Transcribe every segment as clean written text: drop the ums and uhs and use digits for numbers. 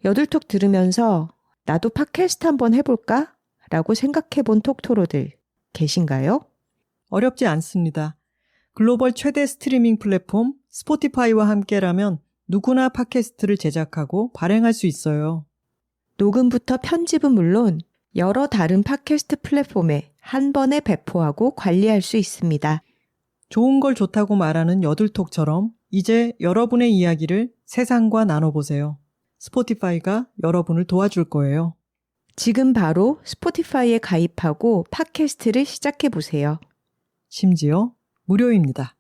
여들톡 들으면서 나도 팟캐스트 한번 해볼까? 라고 생각해본 톡토로들 계신가요? 어렵지 않습니다. 글로벌 최대 스트리밍 플랫폼 스포티파이와 함께라면 누구나 팟캐스트를 제작하고 발행할 수 있어요. 녹음부터 편집은 물론 여러 다른 팟캐스트 플랫폼에 한 번에 배포하고 관리할 수 있습니다. 좋은 걸 좋다고 말하는 여들톡처럼 이제 여러분의 이야기를 세상과 나눠보세요. 스포티파이가 여러분을 도와줄 거예요. 지금 바로 스포티파이에 가입하고 팟캐스트를 시작해보세요. 심지어 무료입니다.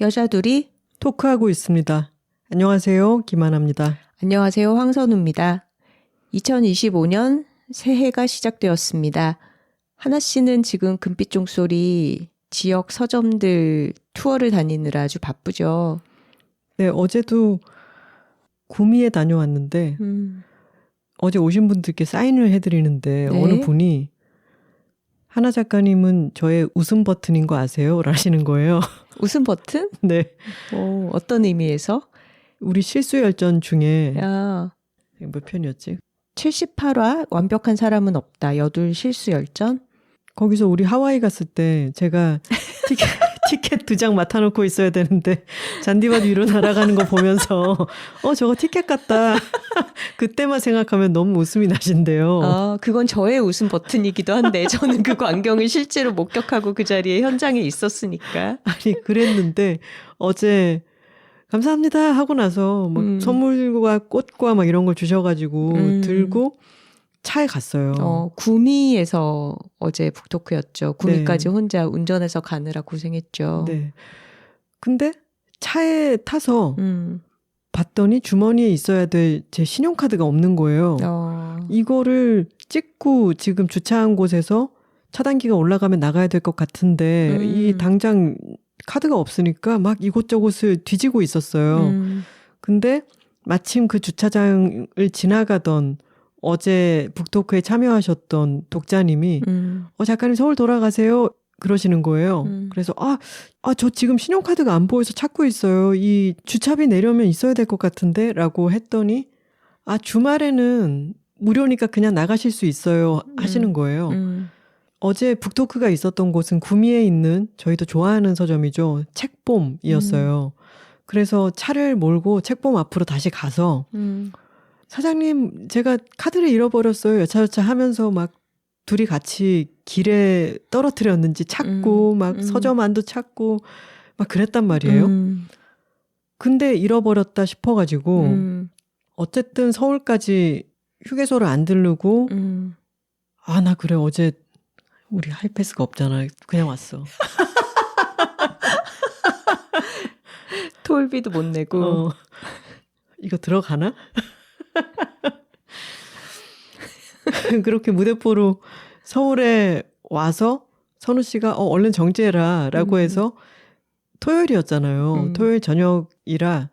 여자둘이 토크하고 있습니다. 안녕하세요. 김하나입니다. 안녕하세요. 황선우입니다. 2025년 새해가 시작되었습니다. 하나 씨는 지금 금빛 종소리 지역 서점들 투어를 다니느라 아주 바쁘죠. 네, 어제도 구미에 다녀왔는데 어제 오신 분들께 사인을 해드리는데 네. 어느 분이 하나 작가님은 저의 웃음 버튼인 거 아세요? 라시는 거예요. 웃음 버튼? 네. 어떤 의미에서? 우리 실수열전 중에 야, 몇 편이었지? 78화 완벽한 사람은 없다. 여둘 실수 열전? 거기서 우리 하와이 갔을 때 제가 티켓 2장 맡아놓고 있어야 되는데 잔디밭 위로 날아가는 거 보면서 저거 티켓 같다. 그때만 생각하면 너무 웃음이 나신대요. 그건 저의 웃음 버튼이기도 한데 저는 그 광경을 실제로 목격하고 그 자리에 현장에 있었으니까. 아니 그랬는데 어제 감사합니다 하고 나서 막 선물과 꽃과 막 이런 걸 주셔가지고 들고 차에 갔어요. 구미에서 어제 북토크였죠. 구미까지 네. 혼자 운전해서 가느라 고생했죠. 네. 근데 차에 타서 봤더니 주머니에 있어야 될 제 신용카드가 없는 거예요. 이거를 찍고 지금 주차한 곳에서 차단기가 올라가면 나가야 될 것 같은데 이 당장 카드가 없으니까 막 이곳저곳을 뒤지고 있었어요. 근데 마침 그 주차장을 지나가던 어제 북토크에 참여하셨던 독자님이 작가님 서울 돌아가세요 그러시는 거예요. 그래서 저 지금 신용카드가 안 보여서 찾고 있어요. 이 주차비 내려면 있어야 될 것 같은데 라고 했더니 주말에는 무료니까 그냥 나가실 수 있어요 하시는 거예요. 어제 북토크가 있었던 곳은 구미에 있는 저희도 좋아하는 서점이죠. 책봄이었어요. 그래서 차를 몰고 책봄 앞으로 다시 가서 사장님 제가 카드를 잃어버렸어요. 여차저차 하면서 막 둘이 같이 길에 떨어뜨렸는지 찾고 막 서점 안도 찾고 막 그랬단 말이에요. 근데 잃어버렸다 싶어가지고 어쨌든 서울까지 휴게소를 안 들르고 나 그래 어제 우리 하이패스가 없잖아. 그냥 왔어. 톨비도 못 내고. 이거 들어가나? 그렇게 무대포로 서울에 와서 선우 씨가 얼른 정지해라 라고 해서 토요일이었잖아요. 토요일 저녁이라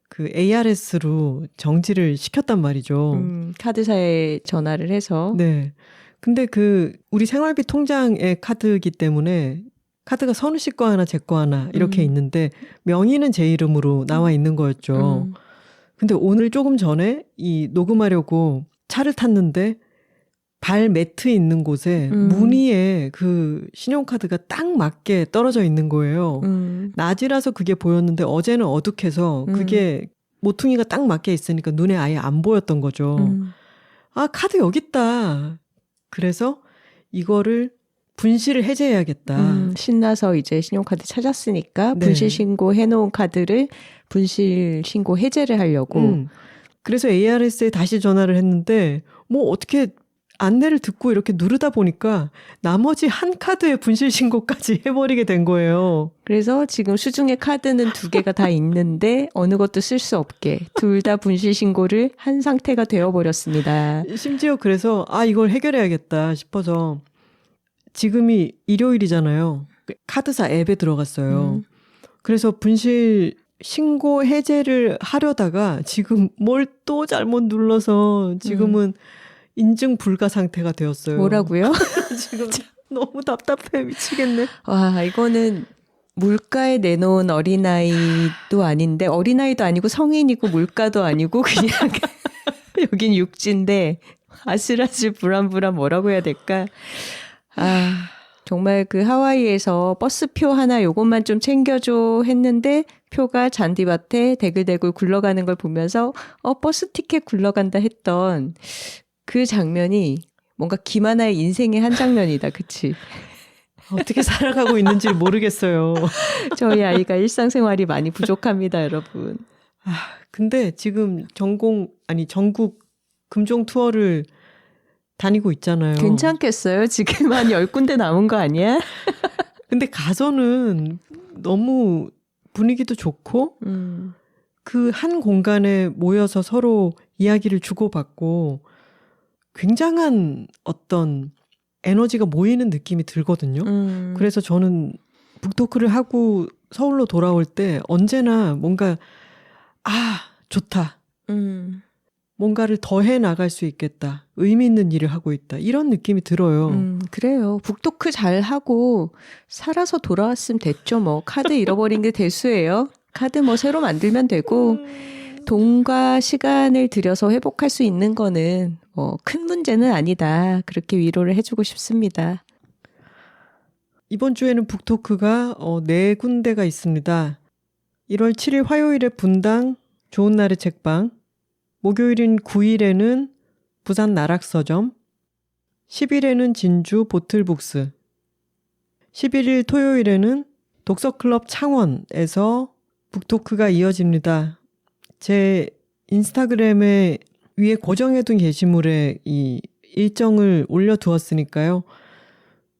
그 ARS로 정지를 시켰단 말이죠. 카드사에 전화를 해서. 네. 근데 우리 생활비 통장의 카드이기 때문에 카드가 선우 씨 거 하나 제 거 하나 이렇게 있는데 명의는 제 이름으로 나와 있는 거였죠. 근데 오늘 조금 전에 이 녹음하려고 차를 탔는데 발 매트 있는 곳에 무늬에 그 신용카드가 딱 맞게 떨어져 있는 거예요. 낮이라서 그게 보였는데 어제는 어둑해서 그게 모퉁이가 딱 맞게 있으니까 눈에 아예 안 보였던 거죠. 카드 여기 있다. 그래서 이거를 분실을 해제해야겠다. 신나서 이제 신용카드 찾았으니까 네. 분실 신고 해놓은 카드를 분실 신고 해제를 하려고. 그래서 ARS에 다시 전화를 했는데 어떻게 안내를 듣고 이렇게 누르다 보니까 나머지 한 카드의 분실 신고까지 해버리게 된 거예요. 그래서 지금 수중에 카드는 2개가 다 있는데 어느 것도 쓸 수 없게 둘 다 분실 신고를 한 상태가 되어버렸습니다. 심지어 그래서 이걸 해결해야겠다 싶어서 지금이 일요일이잖아요. 카드사 앱에 들어갔어요. 그래서 분실 신고 해제를 하려다가 지금 뭘 또 잘못 눌러서 지금은 인증 불가 상태가 되었어요. 뭐라고요? 지금 너무 답답해 미치겠네. 와, 이거는 물가에 내놓은 어린아이도 아닌데 어린아이도 아니고 성인이고 물가도 아니고 그냥 여긴 육지인데 아슬아슬 불안불안 뭐라고 해야 될까? 아, 정말 그 하와이에서 버스표 하나 요것만 좀 챙겨줘 했는데 표가 잔디밭에 대글대글 굴러가는 걸 보면서 버스 티켓 굴러간다 했던 그 장면이 뭔가 김하나의 인생의 한 장면이다. 그치? 어떻게 살아가고 있는지 모르겠어요. 저희 아이가 일상생활이 많이 부족합니다, 여러분. 근데 지금 전국 금종 투어를 다니고 있잖아요. 괜찮겠어요? 지금 한 10군데 남은 거 아니야? 근데 가서는 너무 분위기도 좋고 그 한 공간에 모여서 서로 이야기를 주고받고 굉장한 어떤 에너지가 모이는 느낌이 들거든요. 그래서 저는 북토크를 하고 서울로 돌아올 때 언제나 뭔가 좋다. 뭔가를 더 해나갈 수 있겠다. 의미 있는 일을 하고 있다. 이런 느낌이 들어요. 그래요. 북토크 잘하고 살아서 돌아왔으면 됐죠. 뭐 카드 잃어버린 게 대수예요. 카드 뭐 새로 만들면 되고 돈과 시간을 들여서 회복할 수 있는 거는 뭐 큰 문제는 아니다. 그렇게 위로를 해주고 싶습니다. 이번 주에는 북토크가 4군데가 있습니다. 1월 7일 화요일에 분당 좋은 날의 책방, 목요일인 9일에는 부산 나락서점, 10일에는 진주 보틀북스, 11일 토요일에는 독서클럽 창원에서 북토크가 이어집니다. 제 인스타그램에 위에 고정해둔 게시물에 이 일정을 올려두었으니까요.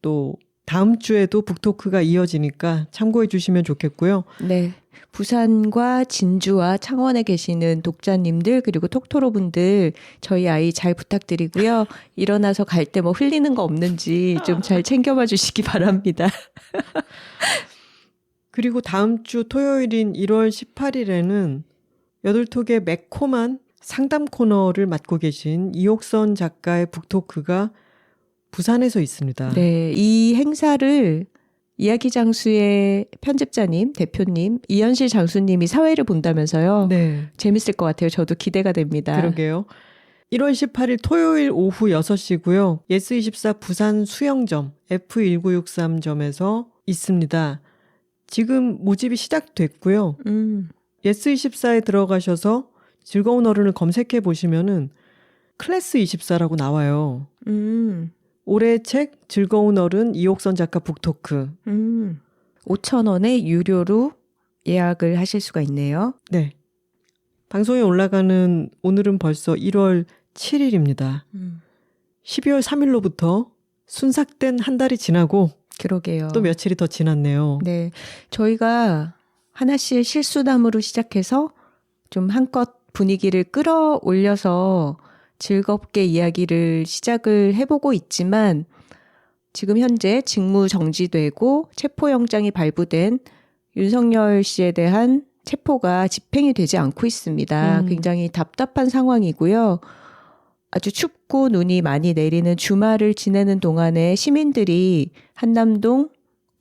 또 다음 주에도 북토크가 이어지니까 참고해 주시면 좋겠고요. 네. 부산과 진주와 창원에 계시는 독자님들 그리고 톡토로 분들 저희 아이 잘 부탁드리고요. 일어나서 갈 때 뭐 흘리는 거 없는지 좀 잘 챙겨봐 주시기 바랍니다. 그리고 다음 주 토요일인 1월 18일에는 여덟톡의 매콤한 상담 코너를 맡고 계신 이옥선 작가의 북토크가 부산에서 있습니다. 네, 이 행사를 이야기 장수의 편집자님, 대표님, 이현실 장수님이 사회를 본다면서요. 네. 재밌을 것 같아요. 저도 기대가 됩니다. 그러게요. 1월 18일 토요일 오후 6시고요. 예스24 부산 수영점 F1963점에서 있습니다. 지금 모집이 시작됐고요. 예스24에 들어가셔서 즐거운 어른을 검색해 보시면은 클래스 24라고 나와요. 올해 책 즐거운 어른 이옥선 작가 북토크. 5,000원에 유료로 예약을 하실 수가 있네요. 네. 방송에 올라가는 오늘은 벌써 1월 7일입니다. 12월 3일로부터 순삭된 한 달이 지나고 그러게요. 또 며칠이 더 지났네요. 네. 저희가 하나씩 실수담으로 시작해서 좀 한껏 분위기를 끌어올려서 즐겁게 이야기를 시작을 해보고 있지만 지금 현재 직무 정지되고 체포영장이 발부된 윤석열 씨에 대한 체포가 집행이 되지 않고 있습니다. 굉장히 답답한 상황이고요. 아주 춥고 눈이 많이 내리는 주말을 지내는 동안에 시민들이 한남동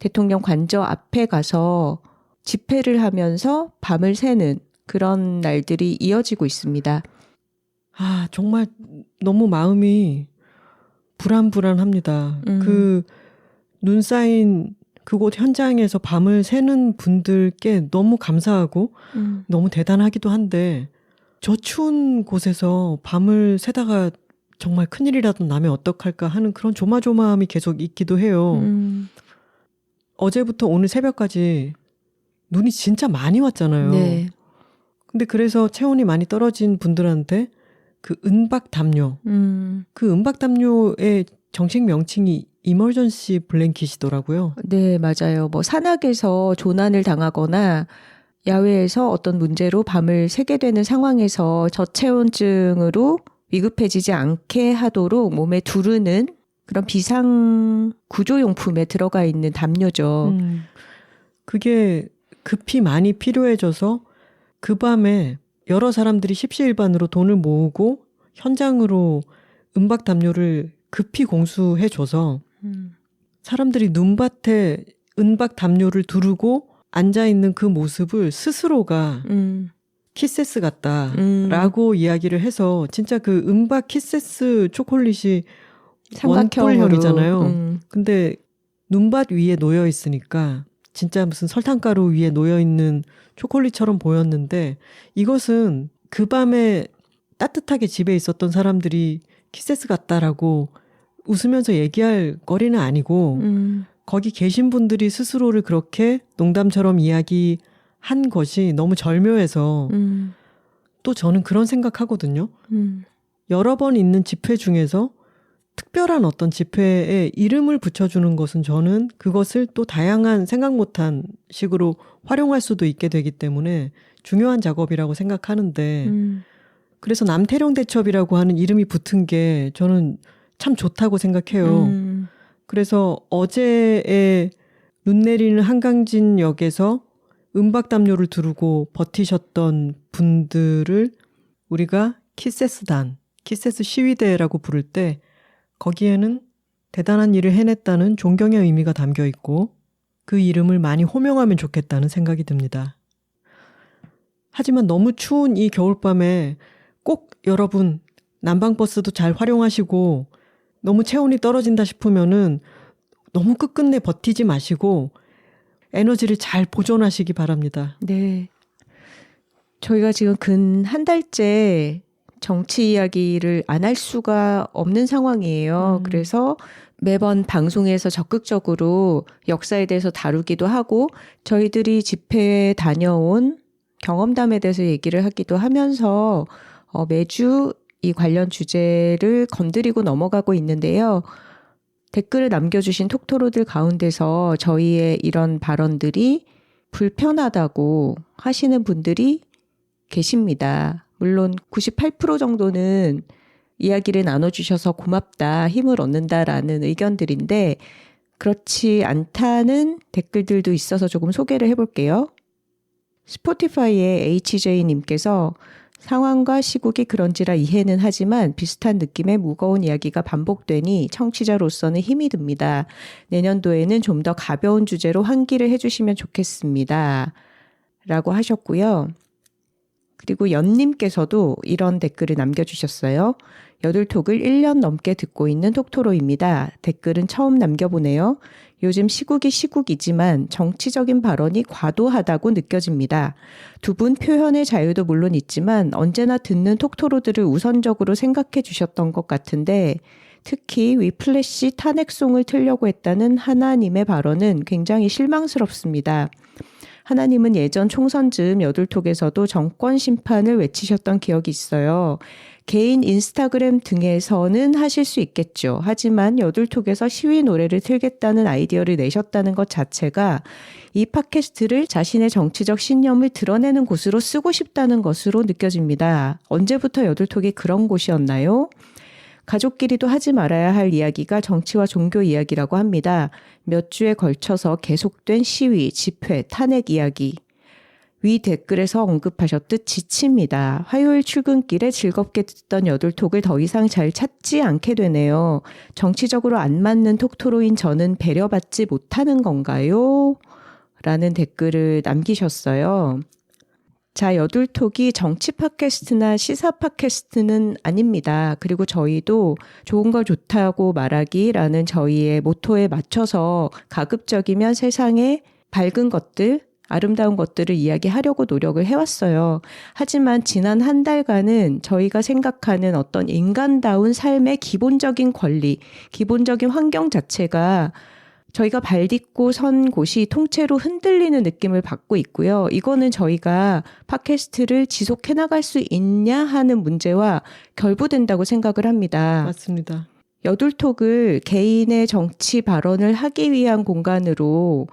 대통령 관저 앞에 가서 집회를 하면서 밤을 새는 그런 날들이 이어지고 있습니다. 정말 너무 마음이 불안합니다. 그 눈 쌓인 그곳 현장에서 밤을 새는 분들께 너무 감사하고 너무 대단하기도 한데 저 추운 곳에서 밤을 새다가 정말 큰일이라도 나면 어떡할까 하는 그런 조마조마함이 계속 있기도 해요. 어제부터 오늘 새벽까지 눈이 진짜 많이 왔잖아요. 네. 근데 그래서 체온이 많이 떨어진 분들한테 그 은박담요. 그 은박담요의 정식 명칭이 이머전시 블랭킷이더라고요. 네, 맞아요. 뭐 산악에서 조난을 당하거나 야외에서 어떤 문제로 밤을 새게 되는 상황에서 저체온증으로 위급해지지 않게 하도록 몸에 두르는 그런 비상 구조용품에 들어가 있는 담요죠. 그게 급히 많이 필요해져서 그 밤에 여러 사람들이 십시일반으로 돈을 모으고 현장으로 은박 담요를 급히 공수해줘서 사람들이 눈밭에 은박 담요를 두르고 앉아있는 그 모습을 스스로가 키세스 같다라고 이야기를 해서 진짜 그 은박 키세스 초콜릿이 원뿔형이잖아요. 근데 눈밭 위에 놓여 있으니까 진짜 무슨 설탕가루 위에 놓여 있는 초콜릿처럼 보였는데 이것은 그 밤에 따뜻하게 집에 있었던 사람들이 키세스 같다라고 웃으면서 얘기할 거리는 아니고 거기 계신 분들이 스스로를 그렇게 농담처럼 이야기한 것이 너무 절묘해서 또 저는 그런 생각하거든요. 여러 번 있는 집회 중에서 특별한 어떤 집회에 이름을 붙여주는 것은 저는 그것을 또 다양한 생각 못한 식으로 활용할 수도 있게 되기 때문에 중요한 작업이라고 생각하는데 그래서 남태령 대첩이라고 하는 이름이 붙은 게 저는 참 좋다고 생각해요. 그래서 어제의 눈 내리는 한강진역에서 은박담요를 두르고 버티셨던 분들을 우리가 키세스단, 키세스 시위대라고 부를 때 거기에는 대단한 일을 해냈다는 존경의 의미가 담겨 있고 그 이름을 많이 호명하면 좋겠다는 생각이 듭니다. 하지만 너무 추운 이 겨울밤에 꼭 여러분 난방버스도 잘 활용하시고 너무 체온이 떨어진다 싶으면은 너무 끝끝내 버티지 마시고 에너지를 잘 보존하시기 바랍니다. 네. 저희가 지금 근 한 달째 정치 이야기를 안 할 수가 없는 상황이에요. 그래서 매번 방송에서 적극적으로 역사에 대해서 다루기도 하고 저희들이 집회에 다녀온 경험담에 대해서 얘기를 하기도 하면서 매주 이 관련 주제를 건드리고 넘어가고 있는데요. 댓글을 남겨주신 톡토로들 가운데서 저희의 이런 발언들이 불편하다고 하시는 분들이 계십니다. 물론 98% 정도는 이야기를 나눠주셔서 고맙다, 힘을 얻는다라는 의견들인데 그렇지 않다는 댓글들도 있어서 조금 소개를 해볼게요. 스포티파이의 HJ님께서 상황과 시국이 그런지라 이해는 하지만 비슷한 느낌의 무거운 이야기가 반복되니 청취자로서는 힘이 듭니다. 내년도에는 좀 더 가벼운 주제로 환기를 해주시면 좋겠습니다. 라고 하셨고요. 그리고 연님께서도 이런 댓글을 남겨주셨어요. 여둘톡을 1년 넘게 듣고 있는 톡토로입니다. 댓글은 처음 남겨보네요. 요즘 시국이 시국이지만 정치적인 발언이 과도하다고 느껴집니다. 두 분 표현의 자유도 물론 있지만 언제나 듣는 톡토로들을 우선적으로 생각해 주셨던 것 같은데 특히 위플래시 탄핵송을 틀려고 했다는 하나님의 발언은 굉장히 실망스럽습니다. 하나님은 예전 총선 즈음 여둘톡에서도 정권 심판을 외치셨던 기억이 있어요. 개인 인스타그램 등에서는 하실 수 있겠죠. 하지만 여둘톡에서 시위 노래를 틀겠다는 아이디어를 내셨다는 것 자체가 이 팟캐스트를 자신의 정치적 신념을 드러내는 곳으로 쓰고 싶다는 것으로 느껴집니다. 언제부터 여둘톡이 그런 곳이었나요? 가족끼리도 하지 말아야 할 이야기가 정치와 종교 이야기라고 합니다. 몇 주에 걸쳐서 계속된 시위, 집회, 탄핵 이야기. 위 댓글에서 언급하셨듯 지칩니다. 화요일 출근길에 즐겁게 듣던 여둘톡을 더 이상 잘 찾지 않게 되네요. 정치적으로 안 맞는 톡토로인 저는 배려받지 못하는 건가요? 라는 댓글을 남기셨어요. 자, 여둘톡이 정치 팟캐스트나 시사 팟캐스트는 아닙니다. 그리고 저희도 좋은 걸 좋다고 말하기라는 저희의 모토에 맞춰서 가급적이면 세상에 밝은 것들, 아름다운 것들을 이야기하려고 노력을 해왔어요. 하지만 지난 한 달간은 저희가 생각하는 어떤 인간다운 삶의 기본적인 권리, 기본적인 환경 자체가 저희가 발 딛고 선 곳이 통째로 흔들리는 느낌을 받고 있고요. 이거는 저희가 팟캐스트를 지속해 나갈 수 있냐 하는 문제와 결부된다고 생각을 합니다. 맞습니다. 여둘톡을 개인의 정치 발언을 하기 위한 공간으로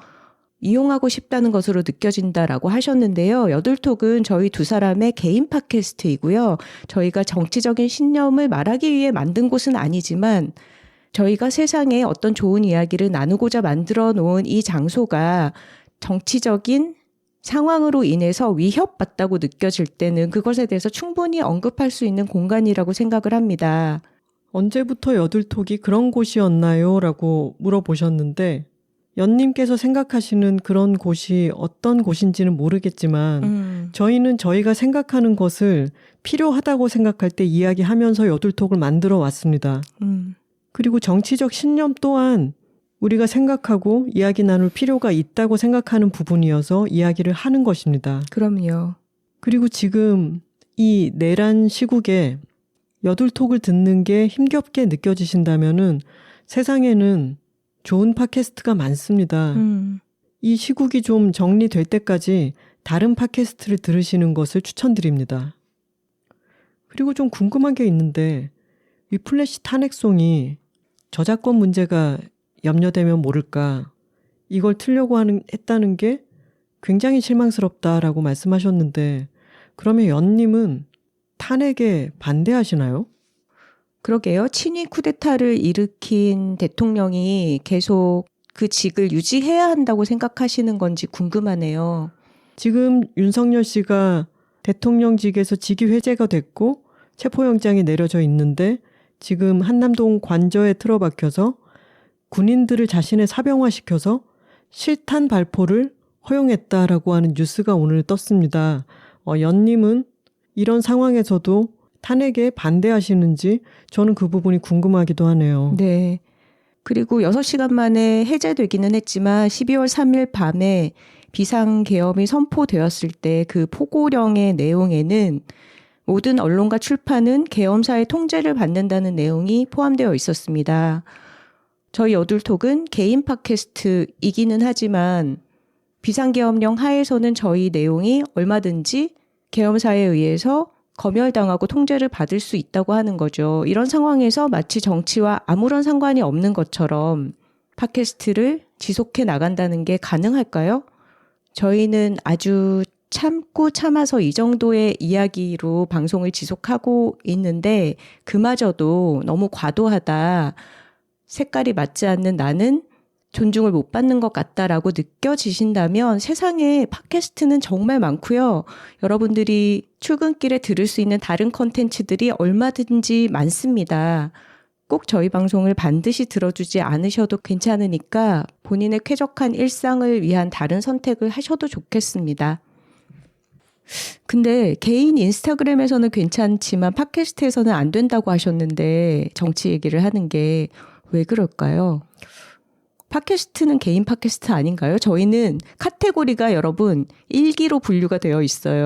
이용하고 싶다는 것으로 느껴진다라고 하셨는데요. 여둘톡은 저희 두 사람의 개인 팟캐스트이고요. 저희가 정치적인 신념을 말하기 위해 만든 곳은 아니지만 저희가 세상에 어떤 좋은 이야기를 나누고자 만들어 놓은 이 장소가 정치적인 상황으로 인해서 위협받다고 느껴질 때는 그것에 대해서 충분히 언급할 수 있는 공간이라고 생각을 합니다. 언제부터 여둘톡이 그런 곳이었나요? 라고 물어보셨는데 연님께서 생각하시는 그런 곳이 어떤 곳인지는 모르겠지만 저희는 저희가 생각하는 것을 필요하다고 생각할 때 이야기하면서 여둘톡을 만들어 왔습니다. 그리고 정치적 신념 또한 우리가 생각하고 이야기 나눌 필요가 있다고 생각하는 부분이어서 이야기를 하는 것입니다. 그럼요. 그리고 지금 이 내란 시국에 여둘톡을 듣는 게 힘겹게 느껴지신다면은 세상에는 좋은 팟캐스트가 많습니다. 이 시국이 좀 정리될 때까지 다른 팟캐스트를 들으시는 것을 추천드립니다. 그리고 좀 궁금한 게 있는데 위플래시 탄핵송이 저작권 문제가 염려되면 모를까 이걸 틀려고 했다는 게 굉장히 실망스럽다라고 말씀하셨는데 그러면 연님은 탄핵에 반대하시나요? 그러게요. 친위 쿠데타를 일으킨 대통령이 계속 그 직을 유지해야 한다고 생각하시는 건지 궁금하네요. 지금 윤석열 씨가 대통령직에서 직위 해제가 됐고 체포영장이 내려져 있는데 지금 한남동 관저에 틀어박혀서 군인들을 자신의 사병화시켜서 실탄 발포를 허용했다라고 하는 뉴스가 오늘 떴습니다. 연님은 이런 상황에서도 탄핵에 반대하시는지 저는 그 부분이 궁금하기도 하네요. 네. 그리고 6시간 만에 해제되기는 했지만 12월 3일 밤에 비상계엄이 선포되었을 때 그 포고령의 내용에는 모든 언론과 출판은 계엄사의 통제를 받는다는 내용이 포함되어 있었습니다. 저희 여둘톡은 개인 팟캐스트이기는 하지만 비상계엄령 하에서는 저희 내용이 얼마든지 계엄사에 의해서 검열당하고 통제를 받을 수 있다고 하는 거죠. 이런 상황에서 마치 정치와 아무런 상관이 없는 것처럼 팟캐스트를 지속해 나간다는 게 가능할까요? 저희는 아주 참고 참아서 이 정도의 이야기로 방송을 지속하고 있는데 그마저도 너무 과도하다. 색깔이 맞지 않는 나는 존중을 못 받는 것 같다라고 느껴지신다면 세상에 팟캐스트는 정말 많고요. 여러분들이 출근길에 들을 수 있는 다른 컨텐츠들이 얼마든지 많습니다. 꼭 저희 방송을 반드시 들어주지 않으셔도 괜찮으니까 본인의 쾌적한 일상을 위한 다른 선택을 하셔도 좋겠습니다. 근데 개인 인스타그램에서는 괜찮지만 팟캐스트에서는 안 된다고 하셨는데 정치 얘기를 하는 게 왜 그럴까요? 팟캐스트는 개인 팟캐스트 아닌가요? 저희는 카테고리가 여러분 1기로 분류가 되어 있어요.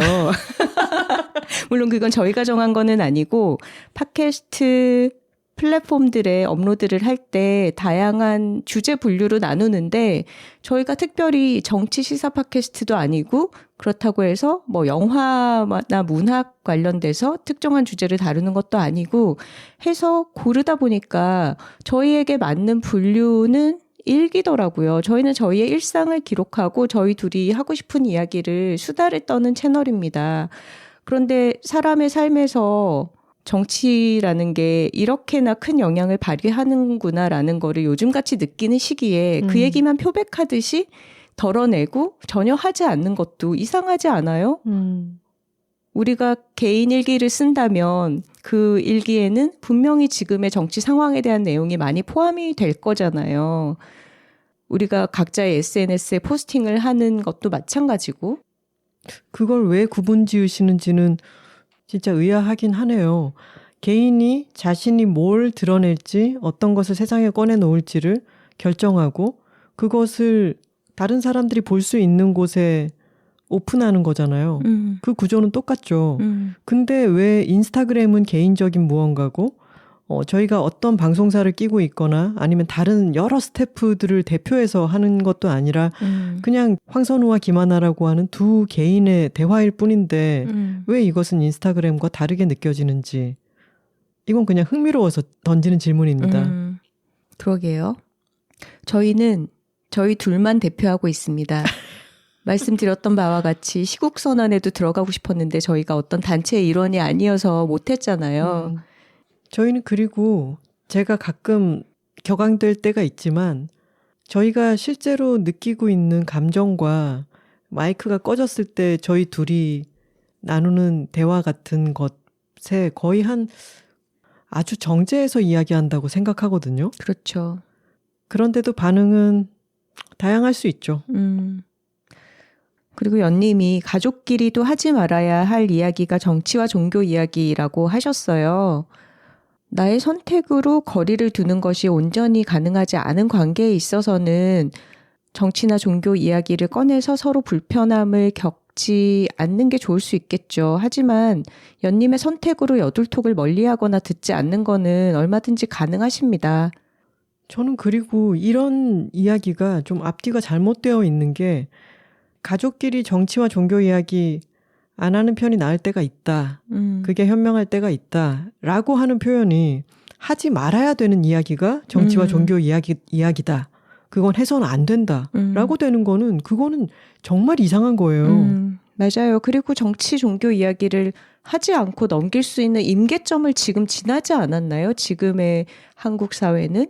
물론 그건 저희가 정한 거는 아니고 팟캐스트 플랫폼들에 업로드를 할 때 다양한 주제 분류로 나누는데 저희가 특별히 정치 시사 팟캐스트도 아니고 그렇다고 해서 뭐 영화나 문학 관련돼서 특정한 주제를 다루는 것도 아니고 해서 고르다 보니까 저희에게 맞는 분류는 일기더라고요. 저희는 저희의 일상을 기록하고 저희 둘이 하고 싶은 이야기를 수다를 떠는 채널입니다. 그런데 사람의 삶에서 정치라는 게 이렇게나 큰 영향을 발휘하는구나라는 거를 요즘같이 느끼는 시기에 그 얘기만 표백하듯이 덜어내고 전혀 하지 않는 것도 이상하지 않아요? 우리가 개인 일기를 쓴다면 그 일기에는 분명히 지금의 정치 상황에 대한 내용이 많이 포함이 될 거잖아요. 우리가 각자의 SNS에 포스팅을 하는 것도 마찬가지고. 그걸 왜 구분 지으시는지는 진짜 의아하긴 하네요. 개인이 자신이 뭘 드러낼지 어떤 것을 세상에 꺼내놓을지를 결정하고 그것을 다른 사람들이 볼 수 있는 곳에 오픈하는 거잖아요. 그 구조는 똑같죠. 근데 왜 인스타그램은 개인적인 무언가고 저희가 어떤 방송사를 끼고 있거나 아니면 다른 여러 스태프들을 대표해서 하는 것도 아니라 그냥 황선우와 김하나라고 하는 두 개인의 대화일 뿐인데 왜 이것은 인스타그램과 다르게 느껴지는지 이건 그냥 흥미로워서 던지는 질문입니다. 그러게요. 저희는 저희 둘만 대표하고 있습니다. 말씀드렸던 바와 같이 시국선언에도 들어가고 싶었는데 저희가 어떤 단체의 일원이 아니어서 못했잖아요. 저희는 그리고 제가 가끔 격앙될 때가 있지만 저희가 실제로 느끼고 있는 감정과 마이크가 꺼졌을 때 저희 둘이 나누는 대화 같은 것에 거의 한 아주 정제해서 이야기한다고 생각하거든요. 그렇죠. 그런데도 반응은 다양할 수 있죠. 그리고 연님이 가족끼리도 하지 말아야 할 이야기가 정치와 종교 이야기라고 하셨어요. 나의 선택으로 거리를 두는 것이 온전히 가능하지 않은 관계에 있어서는 정치나 종교 이야기를 꺼내서 서로 불편함을 겪지 않는 게 좋을 수 있겠죠. 하지만 연님의 선택으로 여둘톡을 멀리하거나 듣지 않는 거는 얼마든지 가능하십니다. 저는 그리고 이런 이야기가 좀 앞뒤가 잘못되어 있는 게 가족끼리 정치와 종교 이야기 안 하는 편이 나을 때가 있다. 그게 현명할 때가 있다. 라고 하는 표현이 하지 말아야 되는 이야기가 정치와 종교 이야기다. 그건 해서는 안 된다. 라고 되는 거는 그거는 정말 이상한 거예요. 맞아요. 그리고 정치 종교 이야기를 하지 않고 넘길 수 있는 임계점을 지금 지나지 않았나요? 지금의 한국 사회는?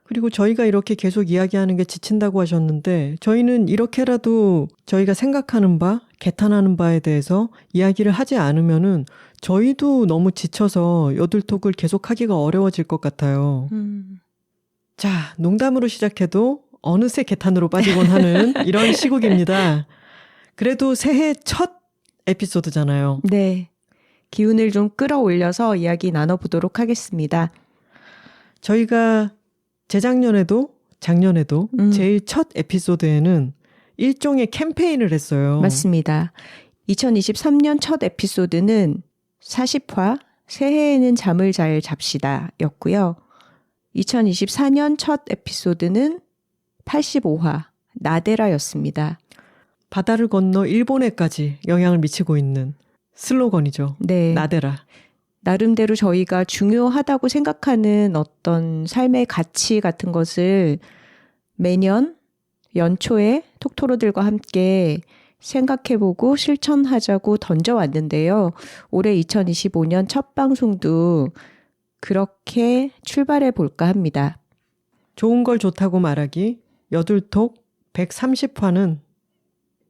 그리고 저희가 이렇게 계속 이야기하는 게 지친다고 하셨는데 저희는 이렇게라도 저희가 생각하는 바, 개탄하는 바에 대해서 이야기를 하지 않으면은 저희도 너무 지쳐서 여둘톡을 계속하기가 어려워질 것 같아요. 자, 농담으로 시작해도 어느새 개탄으로 빠지곤 하는 이런 시국입니다. 그래도 새해 첫 에피소드잖아요. 네. 기운을 좀 끌어올려서 이야기 나눠보도록 하겠습니다. 저희가 재작년에도 작년에도 제일 첫 에피소드에는 일종의 캠페인을 했어요. 맞습니다. 2023년 첫 에피소드는 40화 새해에는 잠을 잘 잡시다 였고요. 2024년 첫 에피소드는 85화 나데라였습니다. 바다를 건너 일본에까지 영향을 미치고 있는 슬로건이죠. 네. 나데라. 나름대로 저희가 중요하다고 생각하는 어떤 삶의 가치 같은 것을 매년 연초에 톡토로들과 함께 생각해보고 실천하자고 던져왔는데요. 올해 2025년 첫 방송도 그렇게 출발해볼까 합니다. 좋은 걸 좋다고 말하기 여둘톡 130화는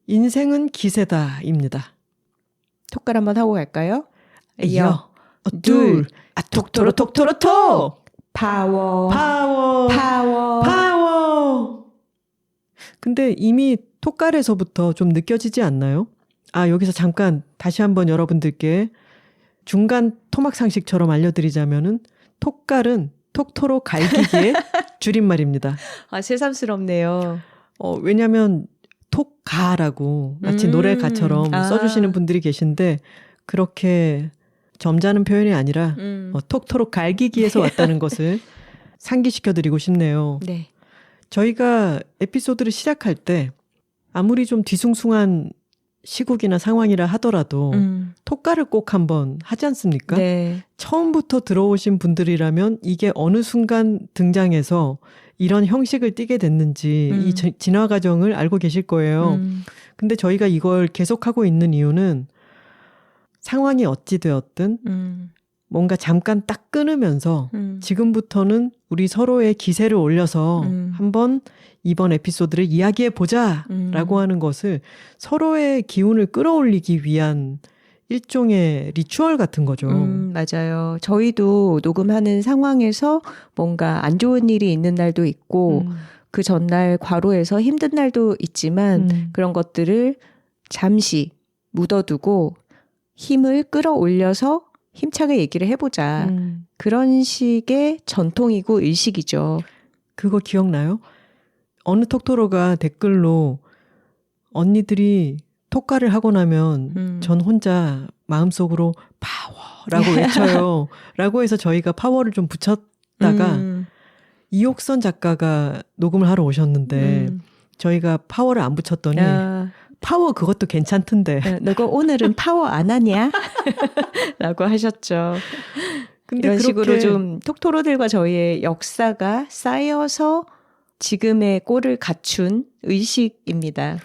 인생은 기세다입니다. 톡갈 한번 하고 갈까요? 둘, 톡토로 톡토로 톡! 파워, 파워, 파워, 파워! 근데 이미 톡갈에서부터 좀 느껴지지 않나요? 아, 여기서 잠깐 다시 한번 여러분들께 중간 토막 상식처럼 알려드리자면은 톡갈은 톡토로 갈기기의 줄임말입니다. 아, 새삼스럽네요. 왜냐면 톡가라고 마치 노래가처럼 써주시는 분들이 계신데 그렇게 점잖은 표현이 아니라 톡토로 갈기기에서 왔다는 것을 상기시켜드리고 싶네요. 네. 저희가 에피소드를 시작할 때 아무리 좀 뒤숭숭한 시국이나 상황이라 하더라도 톡가를 꼭 한번 하지 않습니까? 네. 처음부터 들어오신 분들이라면 이게 어느 순간 등장해서 이런 형식을 띠게 됐는지 이 진화 과정을 알고 계실 거예요. 근데 저희가 이걸 계속하고 있는 이유는 상황이 어찌 되었든 뭔가 잠깐 딱 끊으면서 지금부터는 우리 서로의 기세를 올려서 한번 이번 에피소드를 이야기해보자 라고 하는 것을 서로의 기운을 끌어올리기 위한 일종의 리추얼 같은 거죠. 맞아요. 저희도 녹음하는 상황에서 뭔가 안 좋은 일이 있는 날도 있고 그 전날 과로해서 힘든 날도 있지만 그런 것들을 잠시 묻어두고 힘을 끌어올려서 힘차게 얘기를 해보자. 그런 식의 전통이고 의식이죠. 그거 기억나요? 어느 톡토로가 댓글로 언니들이 톡가를 하고 나면 전 혼자 마음속으로 파워라고 외쳐요. 라고 해서 저희가 파워를 좀 붙였다가 이옥선 작가가 녹음을 하러 오셨는데 저희가 파워를 안 붙였더니 파워 그것도 괜찮던데. 너가 오늘은 파워 안 하냐? 라고 하셨죠. 근데 이런 식으로 좀 톡토로들과 저희의 역사가 쌓여서 지금의 꼴을 갖춘 의식입니다.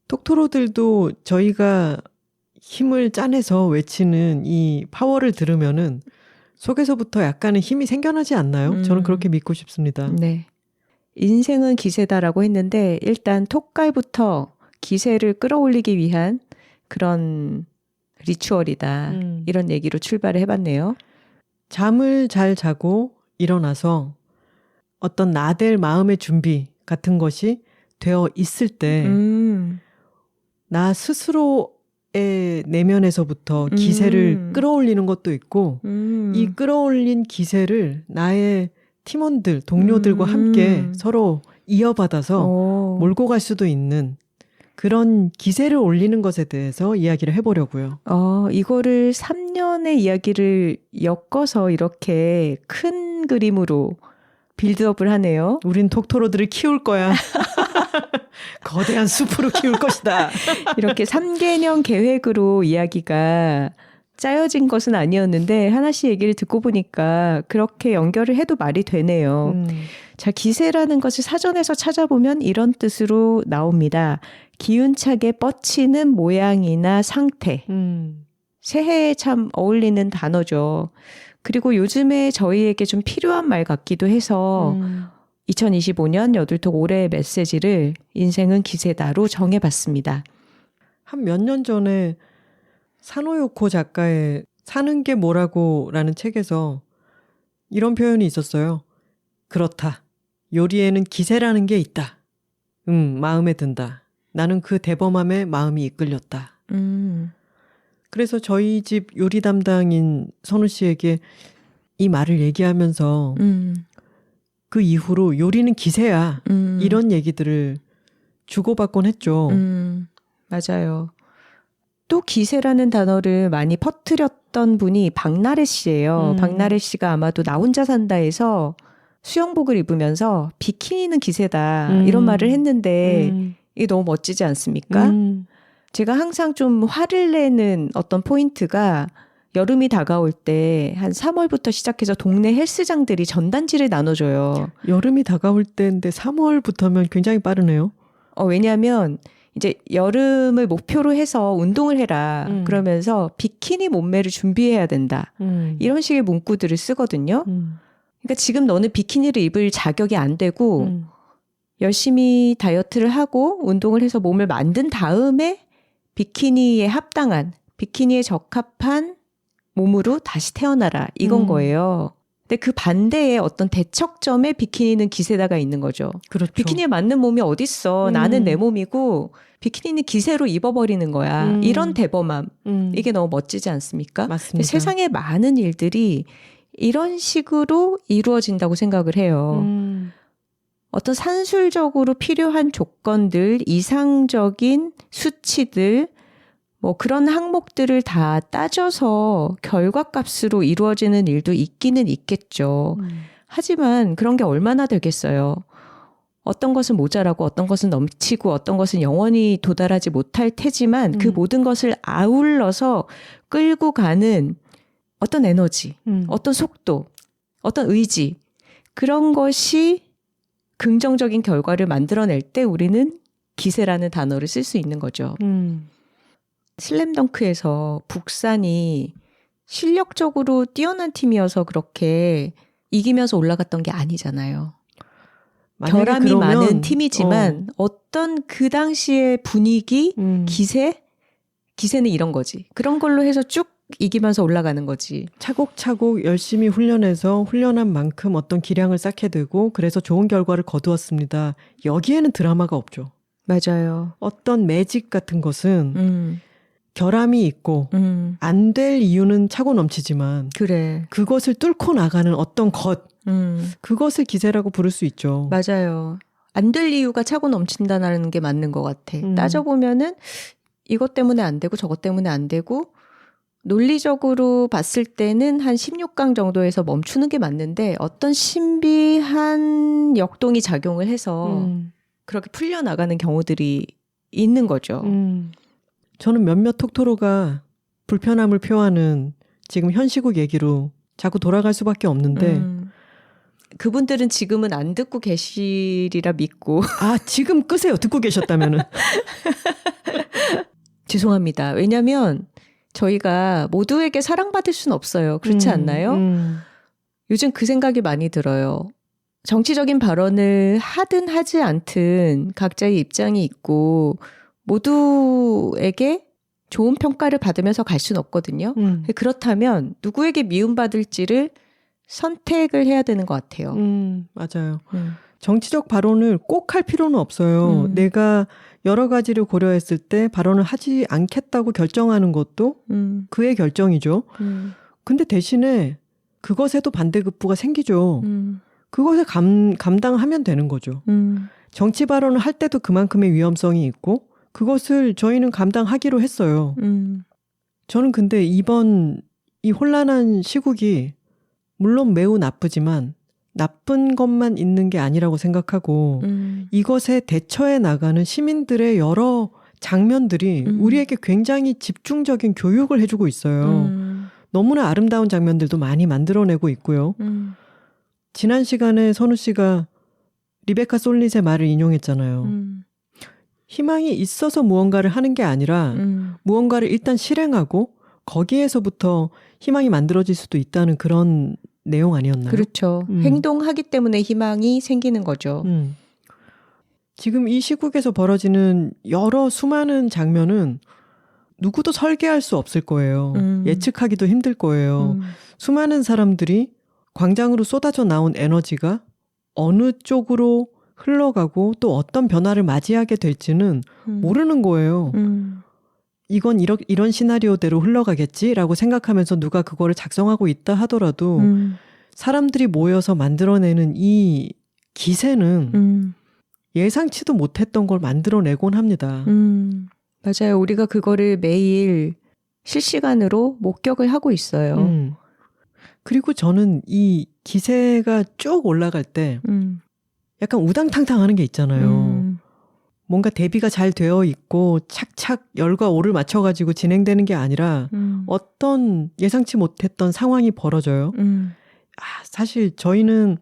톡토로들도 저희가 힘을 짜내서 외치는 이 파워를 들으면은 속에서부터 약간의 힘이 생겨나지 않나요? 저는 그렇게 믿고 싶습니다. 네. 인생은 기세다라고 했는데 일단 톡갈부터 기세를 끌어올리기 위한 그런 리추얼이다. 이런 얘기로 출발을 해봤네요. 잠을 잘 자고 일어나서 어떤 나댈 마음의 준비 같은 것이 되어 있을 때 나 스스로의 내면에서부터 기세를 끌어올리는 것도 있고 이 끌어올린 기세를 나의 팀원들, 동료들과 함께 서로 이어받아서 몰고 갈 수도 있는 그런 기세를 올리는 것에 대해서 이야기를 해보려고요. 이거를 3년의 이야기를 엮어서 이렇게 큰 그림으로 빌드업을 하네요. 우린 톡토로들을 키울 거야. 거대한 숲으로 키울 것이다. 이렇게 3개년 계획으로 이야기가 짜여진 것은 아니었는데 하나씩 얘기를 듣고 보니까 그렇게 연결을 해도 말이 되네요. 자, 기세라는 것을 사전에서 찾아보면 이런 뜻으로 나옵니다. 기운차게 뻗치는 모양이나 상태. 새해에 참 어울리는 단어죠. 그리고 요즘에 저희에게 좀 필요한 말 같기도 해서 2025년 여둘톡 올해의 메시지를 인생은 기세다로 정해봤습니다. 한 몇 년 전에 사노요코 작가의 사는 게 뭐라고 라는 책에서 이런 표현이 있었어요. 그렇다. 요리에는 기세라는 게 있다. 마음에 든다. 나는 그 대범함에 마음이 이끌렸다. 그래서 저희 집 요리 담당인 선우 씨에게 이 말을 얘기하면서 그 이후로 요리는 기세야. 이런 얘기들을 주고받곤 했죠. 맞아요. 또 기세라는 단어를 많이 퍼뜨렸던 분이 박나래 씨예요. 박나래 씨가 아마도 나 혼자 산다에서 수영복을 입으면서 비키니는 기세다 이런 말을 했는데 이게 너무 멋지지 않습니까? 제가 항상 좀 화를 내는 어떤 포인트가 여름이 다가올 때 한 3월부터 시작해서 동네 헬스장들이 전단지를 나눠줘요. 여름이 다가올 때인데 3월부터면 굉장히 빠르네요. 왜냐하면 이제 여름을 목표로 해서 운동을 해라. 그러면서 비키니 몸매를 준비해야 된다. 이런 식의 문구들을 쓰거든요. 그러니까 지금 너는 비키니를 입을 자격이 안 되고 열심히 다이어트를 하고 운동을 해서 몸을 만든 다음에 비키니에 합당한, 비키니에 적합한 몸으로 다시 태어나라. 이건 거예요. 근데 그 반대의 어떤 대척점에 비키니는 기세다가 있는 거죠. 그렇죠. 비키니에 맞는 몸이 어딨어. 나는 내 몸이고 비키니는 기세로 입어버리는 거야. 이런 대범함. 이게 너무 멋지지 않습니까? 맞습니다. 세상에 많은 일들이 이런 식으로 이루어진다고 생각을 해요. 어떤 산술적으로 필요한 조건들, 이상적인 수치들, 뭐 그런 항목들을 다 따져서 결과값으로 이루어지는 일도 있기는 있겠죠. 하지만 그런 게 얼마나 되겠어요. 어떤 것은 모자라고 어떤 것은 넘치고 어떤 것은 영원히 도달하지 못할 테지만 그 모든 것을 아울러서 끌고 가는 어떤 에너지, 어떤 속도, 어떤 의지 그런 것이 긍정적인 결과를 만들어낼 때 우리는 기세라는 단어를 쓸 수 있는 거죠. 슬램덩크에서 북산이 실력적으로 뛰어난 팀이어서 그렇게 이기면서 올라갔던 게 아니잖아요. 결함이 많은 팀이지만 어떤 그 당시의 분위기, 기세는 이런 거지. 그런 걸로 해서 쭉 이기면서 올라가는 거지. 차곡차곡 열심히 훈련해서 훈련한 만큼 어떤 기량을 쌓게 되고 그래서 좋은 결과를 거두었습니다. 여기에는 드라마가 없죠. 맞아요. 어떤 매직 같은 것은 결함이 있고 안 될 이유는 차고 넘치지만 그래. 그것을 뚫고 나가는 어떤 것 그것을 기세라고 부를 수 있죠. 맞아요. 안 될 이유가 차고 넘친다는 게 맞는 것 같아. 따져보면은 이것 때문에 안 되고 저것 때문에 안 되고 논리적으로 봤을 때는 한 16강 정도에서 멈추는 게 맞는데 어떤 신비한 역동이 작용을 해서 그렇게 풀려나가는 경우들이 있는 거죠. 저는 몇몇 톡토로가 불편함을 표하는 지금 현 시국 얘기로 자꾸 돌아갈 수밖에 없는데 그분들은 지금은 안 듣고 계시리라 믿고 지금 끄세요. 듣고 계셨다면은. 죄송합니다. 왜냐하면 저희가 모두에게 사랑받을 수는 없어요. 그렇지 않나요? 요즘 그 생각이 많이 들어요. 정치적인 발언을 하든 하지 않든 각자의 입장이 있고 모두에게 좋은 평가를 받으면서 갈 수는 없거든요. 그렇다면 누구에게 미움받을지를 선택을 해야 되는 것 같아요. 맞아요. 정치적 발언을 꼭 할 필요는 없어요. 내가 여러 가지를 고려했을 때 발언을 하지 않겠다고 결정하는 것도 그의 결정이죠. 근데 대신에 그것에도 반대급부가 생기죠. 그것에 감당하면 되는 거죠. 정치 발언을 할 때도 그만큼의 위험성이 있고 그것을 저희는 감당하기로 했어요. 저는 근데 이번 이 혼란한 시국이 물론 매우 나쁘지만 나쁜 것만 있는 게 아니라고 생각하고 이것에 대처해 나가는 시민들의 여러 장면들이 우리에게 굉장히 집중적인 교육을 해주고 있어요. 너무나 아름다운 장면들도 많이 만들어내고 있고요. 지난 시간에 선우 씨가 리베카 솔릿의 말을 인용했잖아요. 희망이 있어서 무언가를 하는 게 아니라 무언가를 일단 실행하고 거기에서부터 희망이 만들어질 수도 있다는 그런 내용 아니었나요? 그렇죠. 행동하기 때문에 희망이 생기는 거죠. 지금 이 시국에서 벌어지는 여러 수많은 장면은 누구도 설계할 수 없을 거예요. 예측하기도 힘들 거예요. 수많은 사람들이 광장으로 쏟아져 나온 에너지가 어느 쪽으로 흘러가고 또 어떤 변화를 맞이하게 될지는 모르는 거예요. 이건 이런 시나리오대로 흘러가겠지라고 생각하면서 누가 그거를 작성하고 있다 하더라도 사람들이 모여서 만들어내는 이 기세는 예상치도 못했던 걸 만들어내곤 합니다. 맞아요. 우리가 그거를 매일 실시간으로 목격을 하고 있어요. 그리고 저는 이 기세가 쭉 올라갈 때 약간 우당탕탕 하는 게 있잖아요. 뭔가 대비가 잘 되어 있고 착착 열과 오를 맞춰가지고 진행되는 게 아니라 어떤 예상치 못했던 상황이 벌어져요. 사실 저희는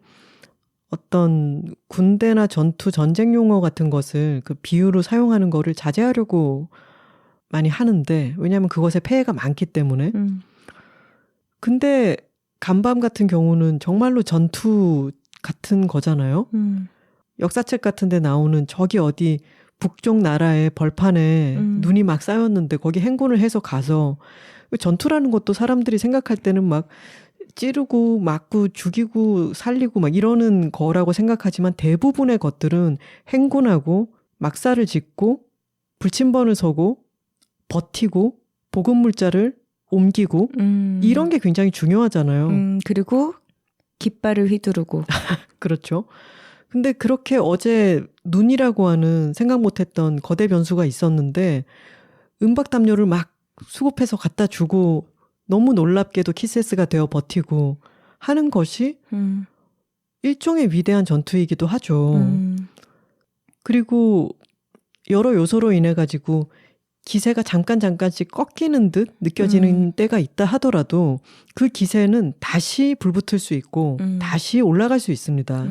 어떤 군대나 전투, 전쟁 용어 같은 것을 그 비유로 사용하는 거를 자제하려고 많이 하는데 왜냐하면 그것에 폐해가 많기 때문에. 근데 간밤 같은 경우는 정말로 전투 같은 거잖아요. 역사책 같은 데 나오는 저기 어디 북쪽 나라의 벌판에 눈이 막 쌓였는데 거기 행군을 해서 가서 전투라는 것도 사람들이 생각할 때는 막 찌르고 맞고 죽이고 살리고 막 이러는 거라고 생각하지만 대부분의 것들은 행군하고 막사를 짓고 불침번을 서고 버티고 보급물자를 옮기고 이런 게 굉장히 중요하잖아요. 그리고 깃발을 휘두르고. 그렇죠. 근데 그렇게 어제 눈이라고 하는 생각 못했던 거대 변수가 있었는데 은박담요를 막 수급해서 갖다 주고 너무 놀랍게도 키세스가 되어 버티고 하는 것이 일종의 위대한 전투이기도 하죠. 그리고 여러 요소로 인해 가지고 기세가 잠깐씩 꺾이는 듯 느껴지는 때가 있다 하더라도 그 기세는 다시 불붙을 수 있고 다시 올라갈 수 있습니다.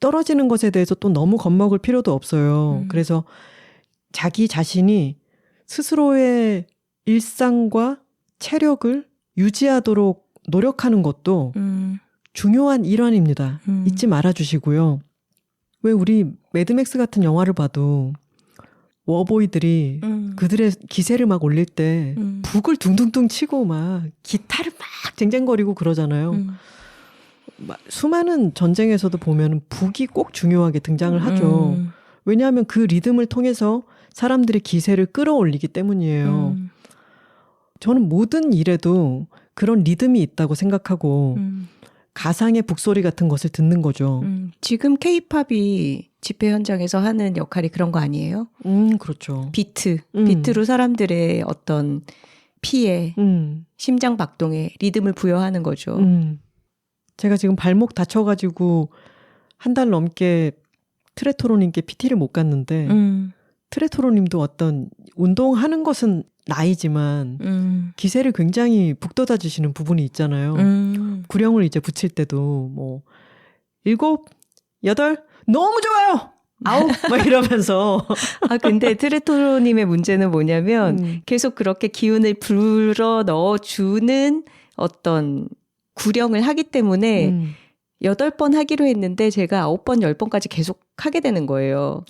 떨어지는 것에 대해서 또 너무 겁먹을 필요도 없어요. 그래서 자기 자신이 스스로의 일상과 체력을 유지하도록 노력하는 것도 중요한 일환입니다. 잊지 말아주시고요. 왜 우리 매드맥스 같은 영화를 봐도 워보이들이 그들의 기세를 막 올릴 때 북을 둥둥둥 치고 막 기타를 막 쟁쟁거리고 그러잖아요. 수많은 전쟁에서도 보면 북이 꼭 중요하게 등장을 하죠. 왜냐하면 그 리듬을 통해서 사람들의 기세를 끌어올리기 때문이에요. 저는 모든 일에도 그런 리듬이 있다고 생각하고 가상의 북소리 같은 것을 듣는 거죠. 지금 K-팝이 집회 현장에서 하는 역할이 그런 거 아니에요? 그렇죠. 비트로 사람들의 어떤 피에 심장 박동에 리듬을 부여하는 거죠. 제가 지금 발목 다쳐가지고 한 달 넘게 트레토로님께 PT를 못 갔는데 트레토로님도 어떤 운동하는 것은 나이지만 기세를 굉장히 북돋아 주시는 부분이 있잖아요. 구령을 이제 붙일 때도 뭐 7, 8 너무 좋아요. 9 막 이러면서 근데 트레토로님의 문제는 뭐냐면 계속 그렇게 기운을 불어 넣어주는 어떤 구령을 하기 때문에 8번 하기로 했는데 제가 9번, 10번까지 계속 하게 되는 거예요.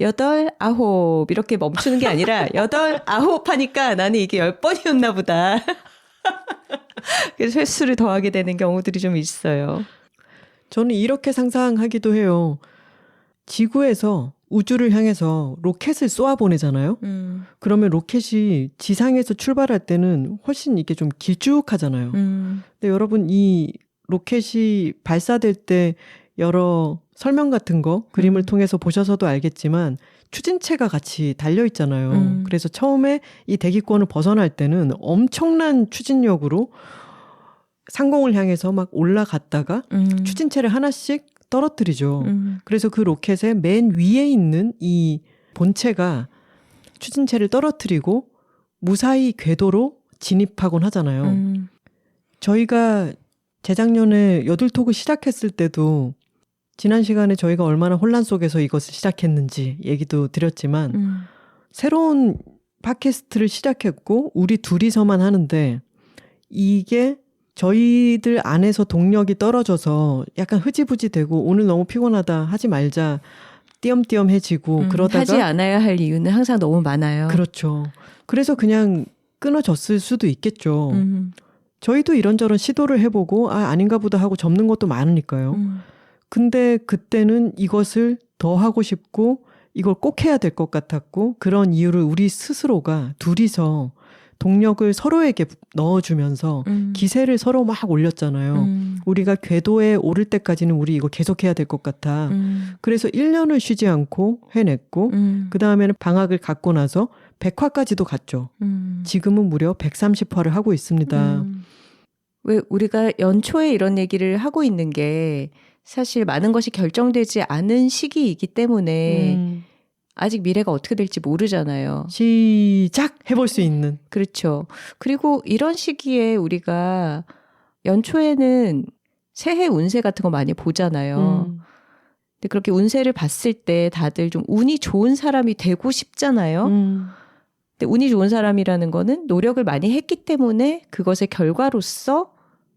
8, 9 이렇게 멈추는 게 아니라 8, 9 하니까 나는 이게 10번이었나 보다. 그래서 횟수를 더하게 되는 경우들이 좀 있어요. 저는 이렇게 상상하기도 해요. 지구에서 우주를 향해서 로켓을 쏘아보내잖아요. 그러면 로켓이 지상에서 출발할 때는 훨씬 이게 좀 길쭉하잖아요. 근데 여러분 이 로켓이 발사될 때 여러 설명 같은 거 그림을 통해서 보셔서도 알겠지만 추진체가 같이 달려 있잖아요. 그래서 처음에 이 대기권을 벗어날 때는 엄청난 추진력으로 상공을 향해서 막 올라갔다가 추진체를 하나씩 떨어뜨리죠. 그래서 그 로켓의 맨 위에 있는 이 본체가 추진체를 떨어뜨리고 무사히 궤도로 진입하곤 하잖아요. 저희가 재작년에 여둘톡을 시작했을 때도 지난 시간에 저희가 얼마나 혼란 속에서 이것을 시작했는지 얘기도 드렸지만 새로운 팟캐스트를 시작했고 우리 둘이서만 하는데 이게 저희들 안에서 동력이 떨어져서 약간 흐지부지 되고 오늘 너무 피곤하다 하지 말자 띄엄띄엄해지고 그러다가 하지 않아야 할 이유는 항상 너무 많아요. 그렇죠. 그래서 그냥 끊어졌을 수도 있겠죠. 저희도 이런저런 시도를 해보고 아닌가 보다 하고 접는 것도 많으니까요. 근데 그때는 이것을 더 하고 싶고 이걸 꼭 해야 될 것 같았고 그런 이유를 우리 스스로가 둘이서 동력을 서로에게 넣어주면서 기세를 서로 막 올렸잖아요. 우리가 궤도에 오를 때까지는 우리 이거 계속해야 될 것 같아. 그래서 1년을 쉬지 않고 해냈고 그 다음에는 방학을 갖고 나서 100화까지도 갔죠. 지금은 무려 130화를 하고 있습니다. 왜 우리가 연초에 이런 얘기를 하고 있는 게 사실 많은 것이 결정되지 않은 시기이기 때문에 아직 미래가 어떻게 될지 모르잖아요. 시작 해볼 수 있는. 그렇죠. 그리고 이런 시기에 우리가 연초에는 새해 운세 같은 거 많이 보잖아요. 근데 그렇게 운세를 봤을 때 다들 좀 운이 좋은 사람이 되고 싶잖아요. 근데 운이 좋은 사람이라는 거는 노력을 많이 했기 때문에 그것의 결과로서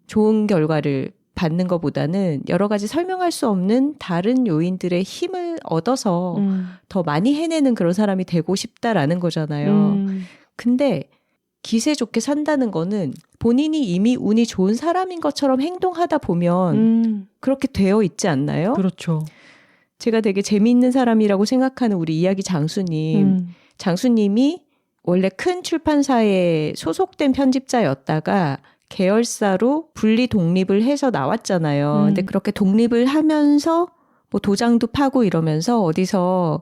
좋은 결과를 받는 것보다는 여러 가지 설명할 수 없는 다른 요인들의 힘을 얻어서 더 많이 해내는 그런 사람이 되고 싶다라는 거잖아요. 근데 기세 좋게 산다는 거는 본인이 이미 운이 좋은 사람인 것처럼 행동하다 보면 그렇게 되어 있지 않나요? 그렇죠. 제가 되게 재미있는 사람이라고 생각하는 우리 이야기 장수님. 장수님이 원래 큰 출판사에 소속된 편집자였다가 계열사로 분리 독립을 해서 나왔잖아요. 근데 그렇게 독립을 하면서 뭐 도장도 파고 이러면서 어디서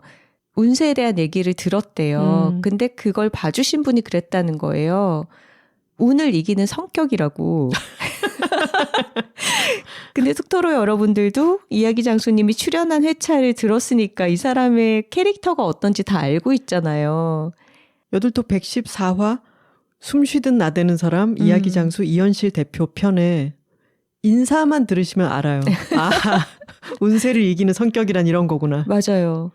운세에 대한 얘기를 들었대요. 근데 그걸 봐주신 분이 그랬다는 거예요. 운을 이기는 성격이라고. 근데 톡토로 여러분들도 이야기 장수님이 출연한 회차를 들었으니까 이 사람의 캐릭터가 어떤지 다 알고 있잖아요. 여둘톡 114화 숨쉬듯 나대는 사람 이야기 장수 이현실 대표 편에 인사만 들으시면 알아요. 운세를 이기는 성격이란 이런 거구나. 맞아요.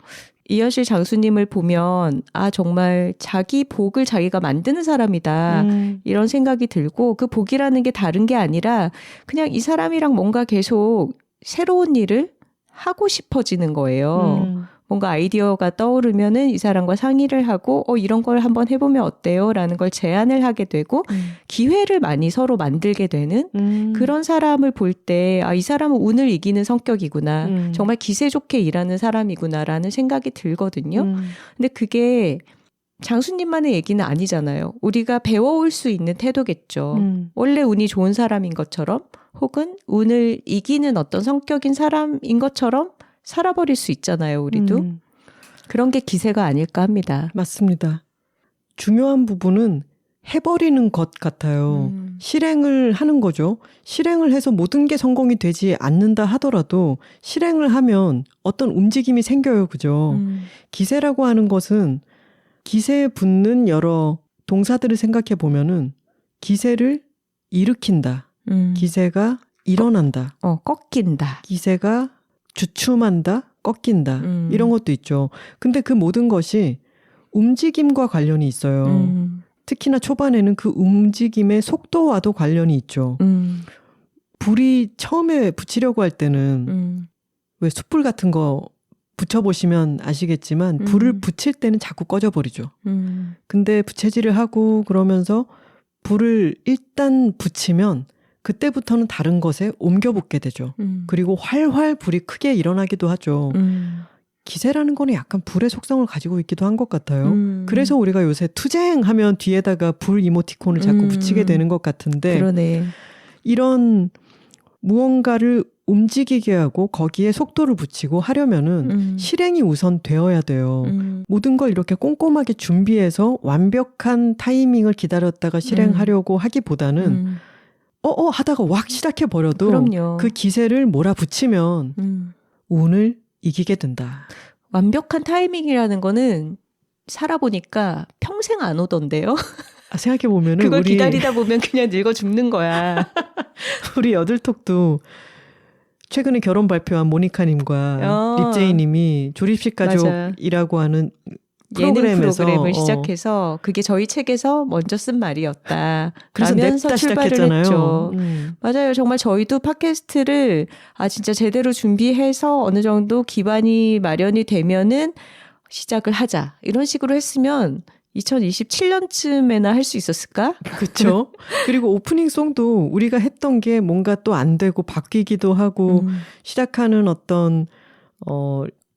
이현실 장수님을 보면 정말 자기 복을 자기가 만드는 사람이다. 이런 생각이 들고 그 복이라는 게 다른 게 아니라 그냥 이 사람이랑 뭔가 계속 새로운 일을 하고 싶어지는 거예요. 뭔가 아이디어가 떠오르면은 이 사람과 상의를 하고 이런 걸 한번 해보면 어때요? 라는 걸 제안을 하게 되고 기회를 많이 서로 만들게 되는 그런 사람을 볼 때 이 사람은 운을 이기는 성격이구나. 정말 기세 좋게 일하는 사람이구나라는 생각이 들거든요. 근데 그게 장수님만의 얘기는 아니잖아요. 우리가 배워올 수 있는 태도겠죠. 원래 운이 좋은 사람인 것처럼 혹은 운을 이기는 어떤 성격인 사람인 것처럼 살아버릴 수 있잖아요, 우리도. 그런 게 기세가 아닐까 합니다. 맞습니다. 중요한 부분은 해버리는 것 같아요. 실행을 하는 거죠. 실행을 해서 모든 게 성공이 되지 않는다 하더라도 실행을 하면 어떤 움직임이 생겨요, 그죠? 기세라고 하는 것은 기세에 붙는 여러 동사들을 생각해 보면은 기세를 일으킨다. 기세가 일어난다. 꺾인다. 기세가 주춤한다, 꺾인다 이런 것도 있죠. 근데 그 모든 것이 움직임과 관련이 있어요. 특히나 초반에는 그 움직임의 속도와도 관련이 있죠. 불이 처음에 붙이려고 할 때는 왜 숯불 같은 거 붙여보시면 아시겠지만 불을 붙일 때는 자꾸 꺼져버리죠. 근데 부채질을 하고 그러면서 불을 일단 붙이면 그때부터는 다른 것에 옮겨붙게 되죠. 그리고 활활 불이 크게 일어나기도 하죠. 기세라는 거는 약간 불의 속성을 가지고 있기도 한 것 같아요. 그래서 우리가 요새 투쟁하면 뒤에다가 불 이모티콘을 자꾸 붙이게 되는 것 같은데 그러네. 이런 무언가를 움직이게 하고 거기에 속도를 붙이고 하려면은 실행이 우선 되어야 돼요. 모든 걸 이렇게 꼼꼼하게 준비해서 완벽한 타이밍을 기다렸다가 실행하려고 하기보다는 하다가 왁 시작해버려도 그럼요. 그 기세를 몰아붙이면 운을 이기게 된다. 완벽한 타이밍이라는 거는 살아보니까 평생 안 오던데요. 생각해보면은 그걸 기다리다 보면 그냥 늙어 죽는 거야. 우리 여들톡도 최근에 결혼 발표한 모니카님과 립제이님이 조립식 가족이라고 하는 프로그램을 시작해서 그게 저희 책에서 먼저 쓴 말이었다. 그래서 냅다 시작했잖아요. 맞아요. 정말 저희도 팟캐스트를 진짜 제대로 준비해서 어느 정도 기반이 마련이 되면은 시작을 하자. 이런 식으로 했으면 2027년쯤에나 할 수 있었을까? 그렇죠. 그리고 오프닝 송도 우리가 했던 게 뭔가 또 안 되고 바뀌기도 하고 시작하는 어떤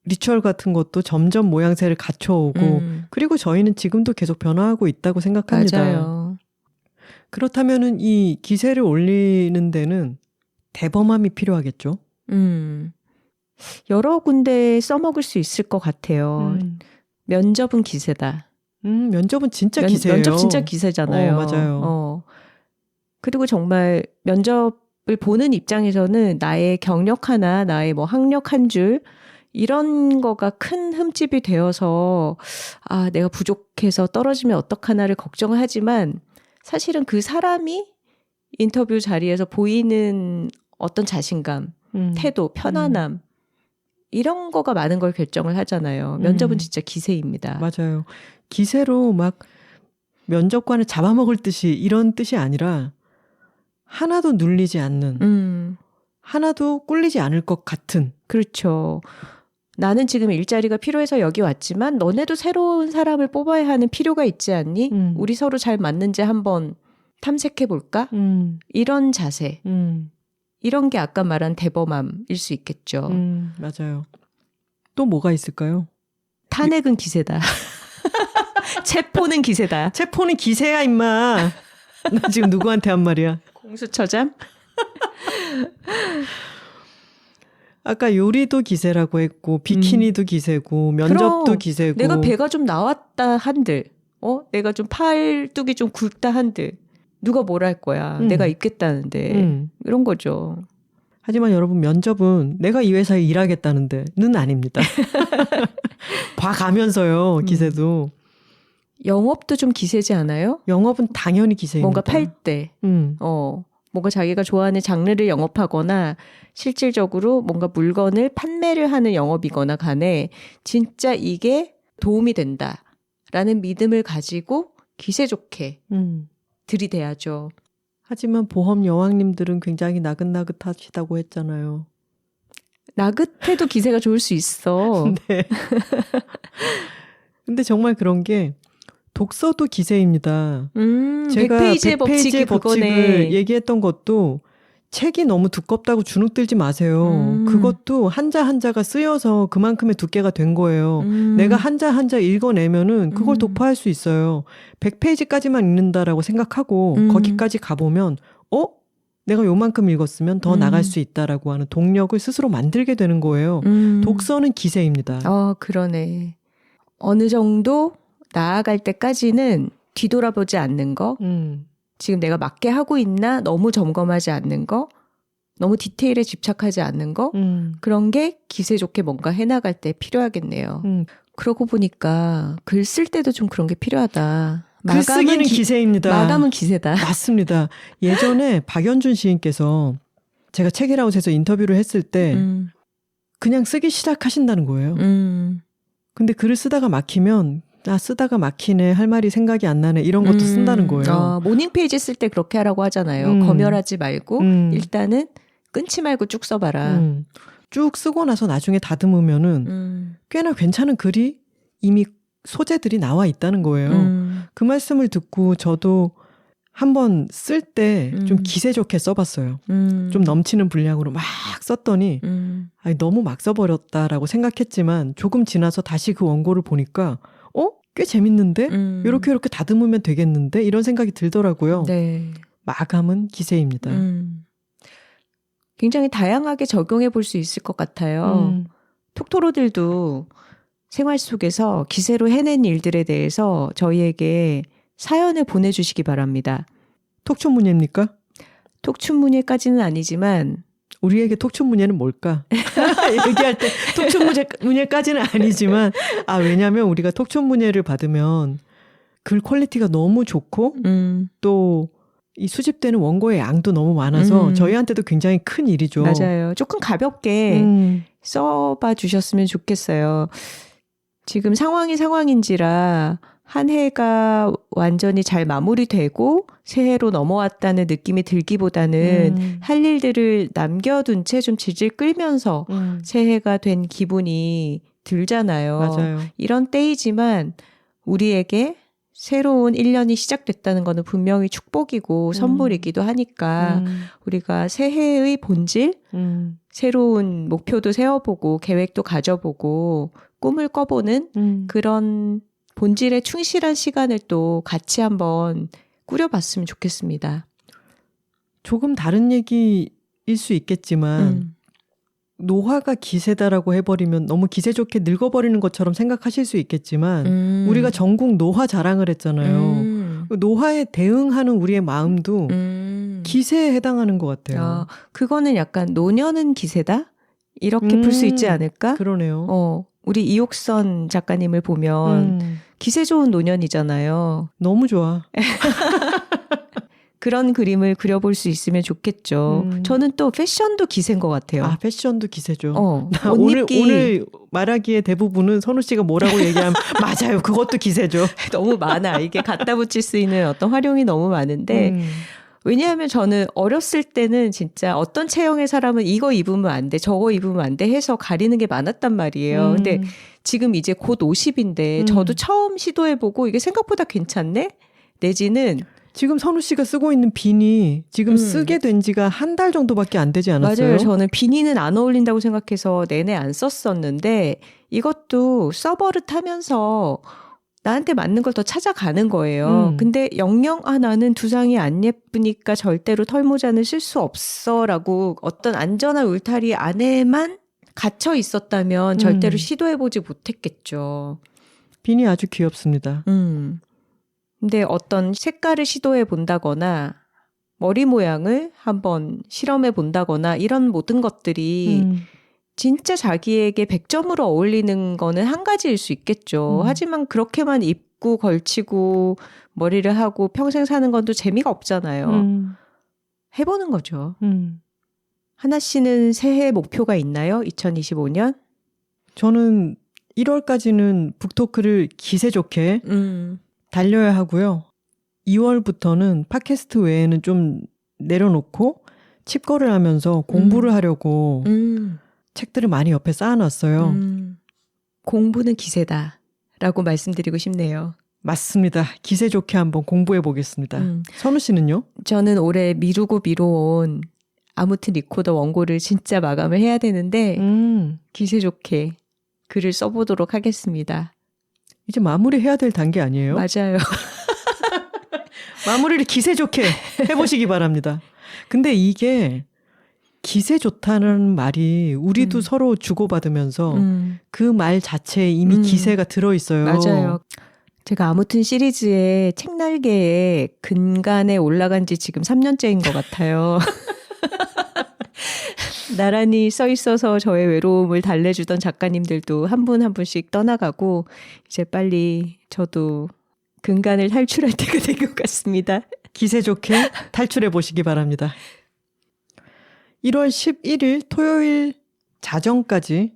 리추얼 같은 것도 점점 모양새를 갖춰오고 그리고 저희는 지금도 계속 변화하고 있다고 생각합니다. 맞아요. 그렇다면은 이 기세를 올리는 데는 대범함이 필요하겠죠? 여러 군데 써먹을 수 있을 것 같아요. 면접은 기세다. 면접은 진짜 기세예요. 면접 진짜 기세잖아요. 맞아요. 그리고 정말 면접을 보는 입장에서는 나의 경력 하나, 나의 뭐 학력 한 줄 이런 거가 큰 흠집이 되어서 내가 부족해서 떨어지면 어떡하나를 걱정을 하지만 사실은 그 사람이 인터뷰 자리에서 보이는 어떤 자신감, 태도, 편안함 이런 거가 많은 걸 결정을 하잖아요. 면접은 진짜 기세입니다. 맞아요. 기세로 막 면접관을 잡아먹을 듯이 이런 뜻이 아니라 하나도 눌리지 않는 하나도 꿀리지 않을 것 같은. 그렇죠. 나는 지금 일자리가 필요해서 여기 왔지만 너네도 새로운 사람을 뽑아야 하는 필요가 있지 않니? 우리 서로 잘 맞는지 한번 탐색해볼까? 이런 자세. 이런 게 아까 말한 대범함일 수 있겠죠. 맞아요. 또 뭐가 있을까요? 탄핵은 기세다. 체포는 기세다. 체포는 기세야 임마. 나 지금 누구한테 한 말이야? 공수처장? 아까 요리도 기세라고 했고 비키니도 기세고 면접도 그럼, 기세고 내가 배가 좀 나왔다 한들 내가 좀 팔뚝이 좀 굵다 한들 누가 뭘 할 거야. 내가 있겠다는데 이런 거죠. 하지만 여러분 면접은 내가 이 회사에 일하겠다는데는 아닙니다. 봐가면서요. 기세도. 영업도 좀 기세지 않아요? 영업은 당연히 기세입니다. 뭔가 팔 때. 뭔가 자기가 좋아하는 장르를 영업하거나 실질적으로 뭔가 물건을 판매를 하는 영업이거나 간에 진짜 이게 도움이 된다라는 믿음을 가지고 기세 좋게 들이대야죠. 하지만 보험 여왕님들은 굉장히 나긋나긋하시다고 했잖아요. 나긋해도 기세가 좋을 수 있어. 네. 근데 정말 그런 게 독서도 기세입니다. 제가 100페이지의 법칙이 법칙을 얘기했던 것도 책이 너무 두껍다고 주눅들지 마세요. 그것도 한자 한자가 쓰여서 그만큼의 두께가 된 거예요. 내가 한자 한자 읽어내면은 그걸 독파할 수 있어요. 100페이지까지만 읽는다라고 생각하고 거기까지 가보면 내가 요만큼 읽었으면 더 나갈 수 있다라고 하는 동력을 스스로 만들게 되는 거예요. 독서는 기세입니다. 그러네. 어느 정도 나아갈 때까지는 뒤돌아보지 않는 거, 지금 내가 맞게 하고 있나 너무 점검하지 않는 거, 너무 디테일에 집착하지 않는 거, 그런 게 기세 좋게 뭔가 해나갈 때 필요하겠네요. 그러고 보니까 글 쓸 때도 좀 그런 게 필요하다. 글쓰기는 기세입니다. 마감은 기세다. 맞습니다. 예전에 박연준 시인께서 제가 책이라웃에서 인터뷰를 했을 때 그냥 쓰기 시작하신다는 거예요. 근데 글을 쓰다가 막히면 쓰다가 막히네, 할 말이 생각이 안 나네, 이런 것도 쓴다는 거예요. 모닝 페이지 쓸 때 그렇게 하라고 하잖아요. 검열하지 말고 일단은 끊지 말고 쭉 써봐라. 쭉 쓰고 나서 나중에 다듬으면은 꽤나 괜찮은 글이 이미 소재들이 나와 있다는 거예요. 그 말씀을 듣고 저도 한번 쓸 때 좀 기세 좋게 써봤어요. 좀 넘치는 분량으로 막 썼더니 아니, 너무 막 써버렸다라고 생각했지만 조금 지나서 다시 그 원고를 보니까 꽤 재밌는데? 이렇게 다듬으면 되겠는데? 이런 생각이 들더라고요. 네. 마감은 기세입니다. 굉장히 다양하게 적용해 볼 수 있을 것 같아요. 톡토로들도 생활 속에서 기세로 해낸 일들에 대해서 저희에게 사연을 보내주시기 바랍니다. 톡춘문예입니까? 톡춘문예까지는 아니지만 우리에게 톡춘문예는 뭘까? 얘기할 때 톡춘문예까지는 아니지만 왜냐하면 우리가 톡춘문예를 받으면 글 퀄리티가 너무 좋고 또 이 수집되는 원고의 양도 너무 많아서 저희한테도 굉장히 큰 일이죠. 맞아요. 조금 가볍게 써봐 주셨으면 좋겠어요. 지금 상황이 상황인지라 한 해가 완전히 잘 마무리되고 새해로 넘어왔다는 느낌이 들기보다는 할 일들을 남겨둔 채 좀 질질 끌면서 새해가 된 기분이 들잖아요. 맞아요. 이런 때이지만 우리에게 새로운 1년이 시작됐다는 것은 분명히 축복이고 선물이기도 하니까 우리가 새해의 본질, 새로운 목표도 세워보고 계획도 가져보고 꿈을 꿔보는 그런 본질에 충실한 시간을 또 같이 한번 꾸려봤으면 좋겠습니다. 조금 다른 얘기일 수 있겠지만 노화가 기세다라고 해버리면 너무 기세 좋게 늙어버리는 것처럼 생각하실 수 있겠지만 우리가 전국 노화 자랑을 했잖아요. 노화에 대응하는 우리의 마음도 기세에 해당하는 것 같아요. 그거는 약간 노년은 기세다? 이렇게 풀 수 있지 않을까? 그러네요. 우리 이옥선 작가님을 보면 기세 좋은 노년이잖아요. 너무 좋아. 그런 그림을 그려볼 수 있으면 좋겠죠. 저는 또 패션도 기세인 것 같아요. 패션도 기세죠. 오늘 말하기에 대부분은 선우 씨가 뭐라고 얘기하면 맞아요. 그것도 기세죠. 너무 많아. 이게 갖다 붙일 수 있는 어떤 활용이 너무 많은데 왜냐하면 저는 어렸을 때는 진짜 어떤 체형의 사람은 이거 입으면 안 돼, 저거 입으면 안 돼 해서 가리는 게 많았단 말이에요. 근데 지금 이제 곧 50인데 저도 처음 시도해보고 이게 생각보다 괜찮네? 내지는 지금 선우 씨가 쓰고 있는 비니 지금 쓰게 된 지가 한 달 정도밖에 안 되지 않았어요? 맞아요. 저는 비니는 안 어울린다고 생각해서 내내 안 썼었는데 이것도 써버릇하면서 나한테 맞는 걸 더 찾아가는 거예요. 근데 영영 나는 두상이 안 예쁘니까 절대로 털모자는 쓸 수 없어라고 어떤 안전한 울타리 안에만 갇혀 있었다면 절대로 시도해보지 못했겠죠. 비니 아주 귀엽습니다. 근데 어떤 색깔을 시도해 본다거나 머리 모양을 한번 실험해 본다거나 이런 모든 것들이 진짜 자기에게 100점으로 어울리는 거는 한 가지일 수 있겠죠. 하지만 그렇게만 입고 걸치고 머리를 하고 평생 사는 건 또 재미가 없잖아요. 해보는 거죠. 하나 씨는 새해 목표가 있나요? 2025년? 저는 1월까지는 북토크를 기세 좋게 달려야 하고요. 2월부터는 팟캐스트 외에는 좀 내려놓고 칩거를 하면서 공부를 하려고 책들을 많이 옆에 쌓아놨어요. 공부는 기세다라고 말씀드리고 싶네요. 맞습니다. 기세 좋게 한번 공부해 보겠습니다. 선우 씨는요? 저는 올해 미루고 아무튼 리코더 원고를 진짜 마감을 해야 되는데 기세 좋게 글을 써보도록 하겠습니다. 이제 마무리해야 될 단계 아니에요? 맞아요. 마무리를 기세 좋게 해보시기 바랍니다. 근데 이게 기세 좋다는 말이 우리도 서로 주고받으면서 그 말 자체에 이미 기세가 들어있어요. 맞아요. 제가 아무튼 시리즈의 책날개에 근간에 올라간 지 지금 3년째인 것 같아요. 나란히 써 있어서 저의 외로움을 달래주던 작가님들도 한 분 한 분씩 떠나가고 이제 빨리 저도 근간을 탈출할 때가 된 것 같습니다. 기세 좋게 탈출해 보시기 바랍니다. 1월 11일 토요일 자정까지,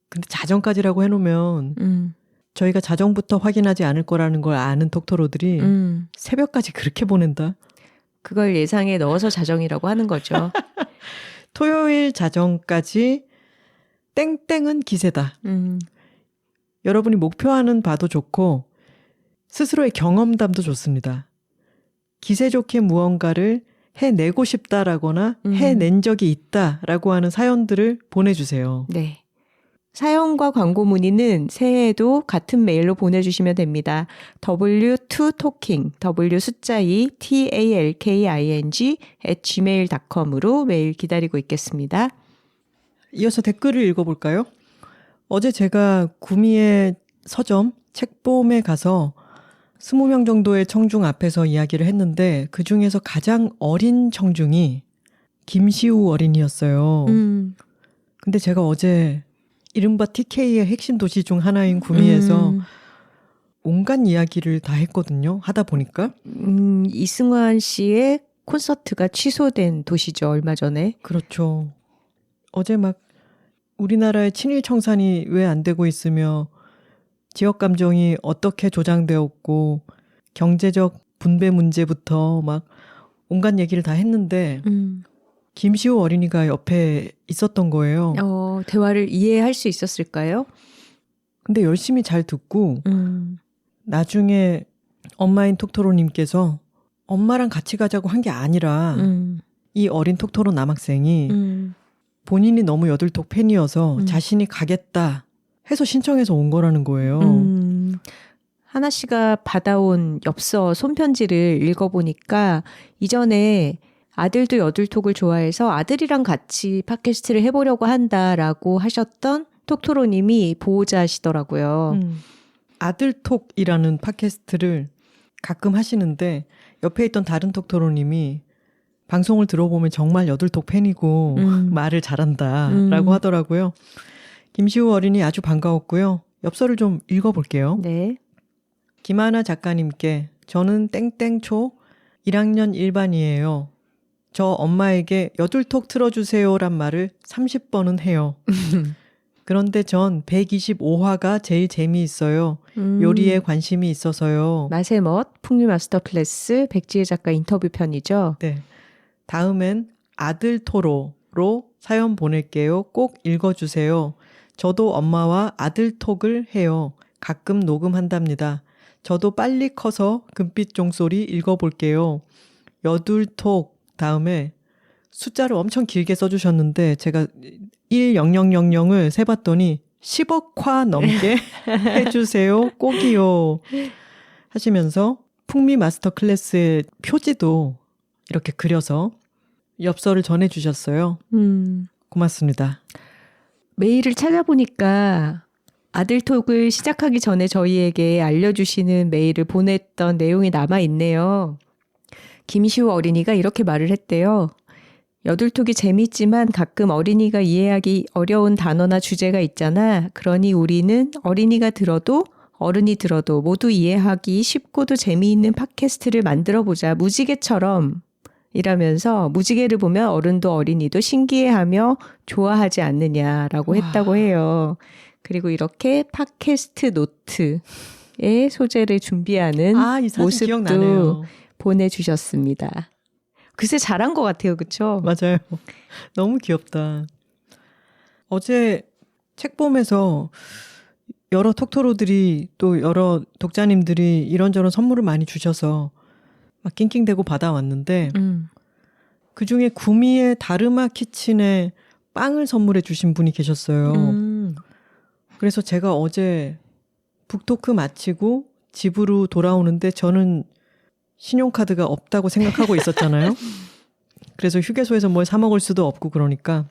근데 자정까지라고 해놓으면 저희가 자정부터 확인하지 않을 거라는 걸 아는 톡토로들이 새벽까지 그렇게 보낸다. 그걸 예상에 넣어서 자정이라고 하는 거죠. 토요일 자정까지 땡땡은 기세다. 여러분이 목표하는 바도 좋고 스스로의 경험담도 좋습니다. 기세 좋게 무언가를 해내고 싶다라거나 해낸 적이 있다라고 하는 사연들을 보내주세요. 네. 사연과 광고 문의는 새해에도 같은 메일로 보내주시면 됩니다. w2talking, w 숫자 2, talking @gmail.com으로 메일 기다리고 있겠습니다. 이어서 댓글을 읽어볼까요? 어제 제가 구미의 서점 책봄에 가서 20명 정도의 청중 앞에서 이야기를 했는데 그중에서 가장 어린 청중이 김시우 어린이였어요. 근데 제가 어제 이른바 TK의 핵심 도시 중 하나인 구미에서 온갖 이야기를 다 했거든요. 하다 보니까. 이승환 씨의 콘서트가 취소된 도시죠. 얼마 전에. 그렇죠. 어제 막 우리나라의 친일 청산이 왜 안 되고 있으며 지역 감정이 어떻게 조장되었고 경제적 분배 문제부터 막 온갖 얘기를 다 했는데 김시우 어린이가 옆에 있었던 거예요. 대화를 이해할 수 있었을까요? 근데 열심히 잘 듣고 나중에 엄마인 톡토로님께서 엄마랑 같이 가자고 한 게 아니라 이 어린 톡토로 남학생이 본인이 너무 여들톡 팬이어서 자신이 가겠다 해서 신청해서 온 거라는 거예요. 하나 씨가 받아온 엽서 손편지를 읽어보니까 이전에 아들도 여들톡을 좋아해서 아들이랑 같이 팟캐스트를 해보려고 한다라고 하셨던 톡토로님이 보호자시더라고요. 아들톡이라는 팟캐스트를 가끔 하시는데 옆에 있던 다른 톡토로님이 방송을 들어보면 정말 여들톡 팬이고 말을 잘한다라고 하더라고요. 김시우 어린이 아주 반가웠고요. 엽서를 좀 읽어볼게요. 네. 김하나 작가님께 저는 땡땡초 1학년 1반이에요. 저 엄마에게 여들톡 틀어주세요란 말을 30번은 해요. 그런데 전 125화가 제일 재미있어요. 요리에 관심이 있어서요. 맛의 멋, 풍류 마스터 클래스, 백지혜 작가 인터뷰 편이죠. 네. 다음엔 아들토로로 사연 보낼게요. 꼭 읽어주세요. 저도 엄마와 아들톡을 해요. 가끔 녹음한답니다. 저도 빨리 커서 금빛 종소리 읽어볼게요. 여둘톡 다음에 숫자를 엄청 길게 써주셨는데 제가 10000을 세봤더니 10억화 넘게 해주세요. 꼭이요. 하시면서 풍미 마스터 클래스의 표지도 이렇게 그려서 엽서를 전해주셨어요. 고맙습니다. 메일을 찾아보니까 아들톡을 시작하기 전에 저희에게 알려주시는 메일을 보냈던 내용이 남아있네요. 김시우 어린이가 이렇게 말을 했대요. 여들톡이 재밌지만 가끔 어린이가 이해하기 어려운 단어나 주제가 있잖아. 그러니 우리는 어린이가 들어도 어른이 들어도 모두 이해하기 쉽고도 재미있는 팟캐스트를 만들어보자. 무지개처럼 이라면서 무지개를 보면 어른도 어린이도 신기해하며 좋아하지 않느냐라고 했다고 해요. 그리고 이렇게 팟캐스트 노트의 소재를 준비하는 이 사진 모습도 기억나네요. 보내주셨습니다. 글쎄 잘한 것 같아요. 그렇죠? 맞아요. 너무 귀엽다. 어제 책봄에서 여러 톡토로들이 또 여러 독자님들이 이런저런 선물을 많이 주셔서 막 낑낑대고 받아왔는데 그중에 구미의 다르마 키친에 빵을 선물해 주신 분이 계셨어요. 그래서 제가 어제 북토크 마치고 집으로 돌아오는데 저는 신용카드가 없다고 생각하고 있었잖아요. 그래서 휴게소에서 뭘 사 먹을 수도 없고 그러니까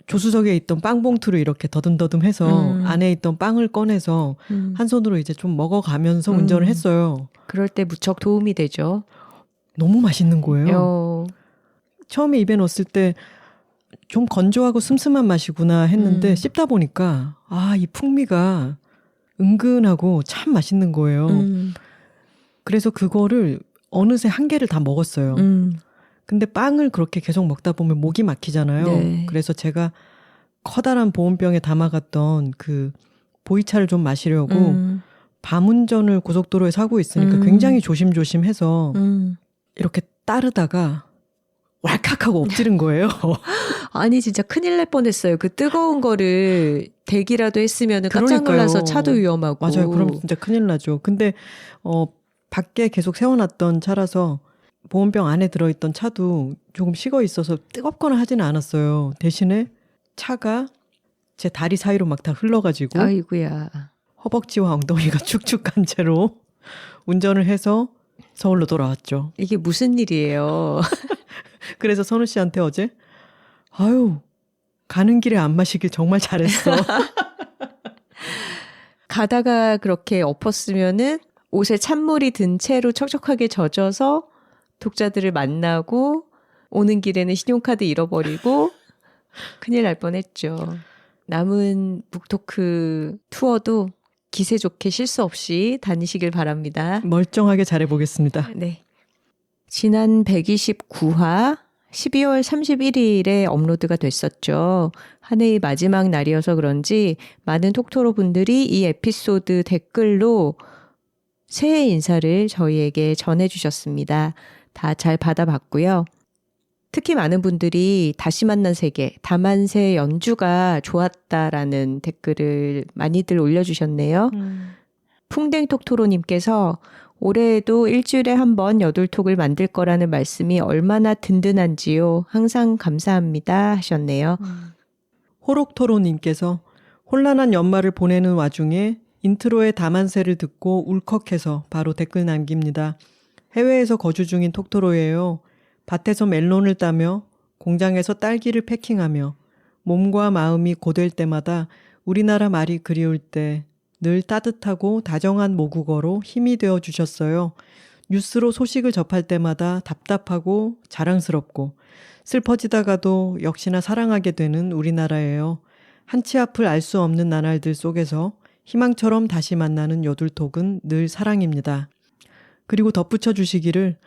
조수석에 있던 빵 봉투를 이렇게 더듬더듬해서 안에 있던 빵을 꺼내서 한 손으로 이제 좀 먹어가면서 운전을 했어요. 그럴 때 무척 도움이 되죠. 너무 맛있는 거예요. 처음에 입에 넣었을 때 좀 건조하고 슴슴한 맛이구나 했는데 씹다 보니까 이 풍미가 은근하고 참 맛있는 거예요. 그래서 그거를 어느새 한 개를 다 먹었어요. 근데 빵을 그렇게 계속 먹다 보면 목이 막히잖아요. 네. 그래서 제가 커다란 보온병에 담아갔던 그 보이차를 좀 마시려고 밤운전을 고속도로에 사고 있으니까 굉장히 조심조심해서 이렇게 따르다가 왈칵 하고 엎지른 거예요. 아니 진짜 큰일 날 뻔했어요. 그 뜨거운 거를 대기라도 했으면 깜짝 놀라서 차도 위험하고. 맞아요. 그럼 진짜 큰일 나죠. 근데 밖에 계속 세워놨던 차라서 보온병 안에 들어있던 차도 조금 식어 있어서 뜨겁거나 하지는 않았어요. 대신에 차가 제 다리 사이로 막 다 흘러가지고 아이고야. 허벅지와 엉덩이가 축축한 채로 운전을 해서 서울로 돌아왔죠. 이게 무슨 일이에요. 그래서 선우 씨한테 어제 아유 가는 길에 안 마시길 정말 잘했어. 가다가 그렇게 엎었으면은 옷에 찬물이 든 채로 척척하게 젖어서 독자들을 만나고 오는 길에는 신용카드 잃어버리고 큰일 날 뻔했죠. 남은 북토크 투어도 기세 좋게 실수 없이 다니시길 바랍니다. 멀쩡하게 잘해보겠습니다. 네. 지난 129화 12월 31일에 업로드가 됐었죠. 한 해의 마지막 날이어서 그런지 많은 톡토로 분들이 이 에피소드 댓글로 새해 인사를 저희에게 전해주셨습니다. 다 잘 받아봤고요. 특히 많은 분들이 다시 만난 세계, 다만세 연주가 좋았다라는 댓글을 많이들 올려주셨네요. 풍뎅톡토로님께서 올해에도 일주일에 한 번 여둘톡을 만들 거라는 말씀이 얼마나 든든한지요. 항상 감사합니다 하셨네요. 호록토로님께서 혼란한 연말을 보내는 와중에 인트로의 다만세를 듣고 울컥해서 바로 댓글 남깁니다. 해외에서 거주 중인 톡토로예요. 밭에서 멜론을 따며 공장에서 딸기를 패킹하며 몸과 마음이 고될 때마다 우리나라 말이 그리울 때 늘 따뜻하고 다정한 모국어로 힘이 되어 주셨어요. 뉴스로 소식을 접할 때마다 답답하고 자랑스럽고 슬퍼지다가도 역시나 사랑하게 되는 우리나라예요. 한치 앞을 알 수 없는 나날들 속에서 희망처럼 다시 만나는 여둘톡은 늘 사랑입니다. 그리고 덧붙여 주시기를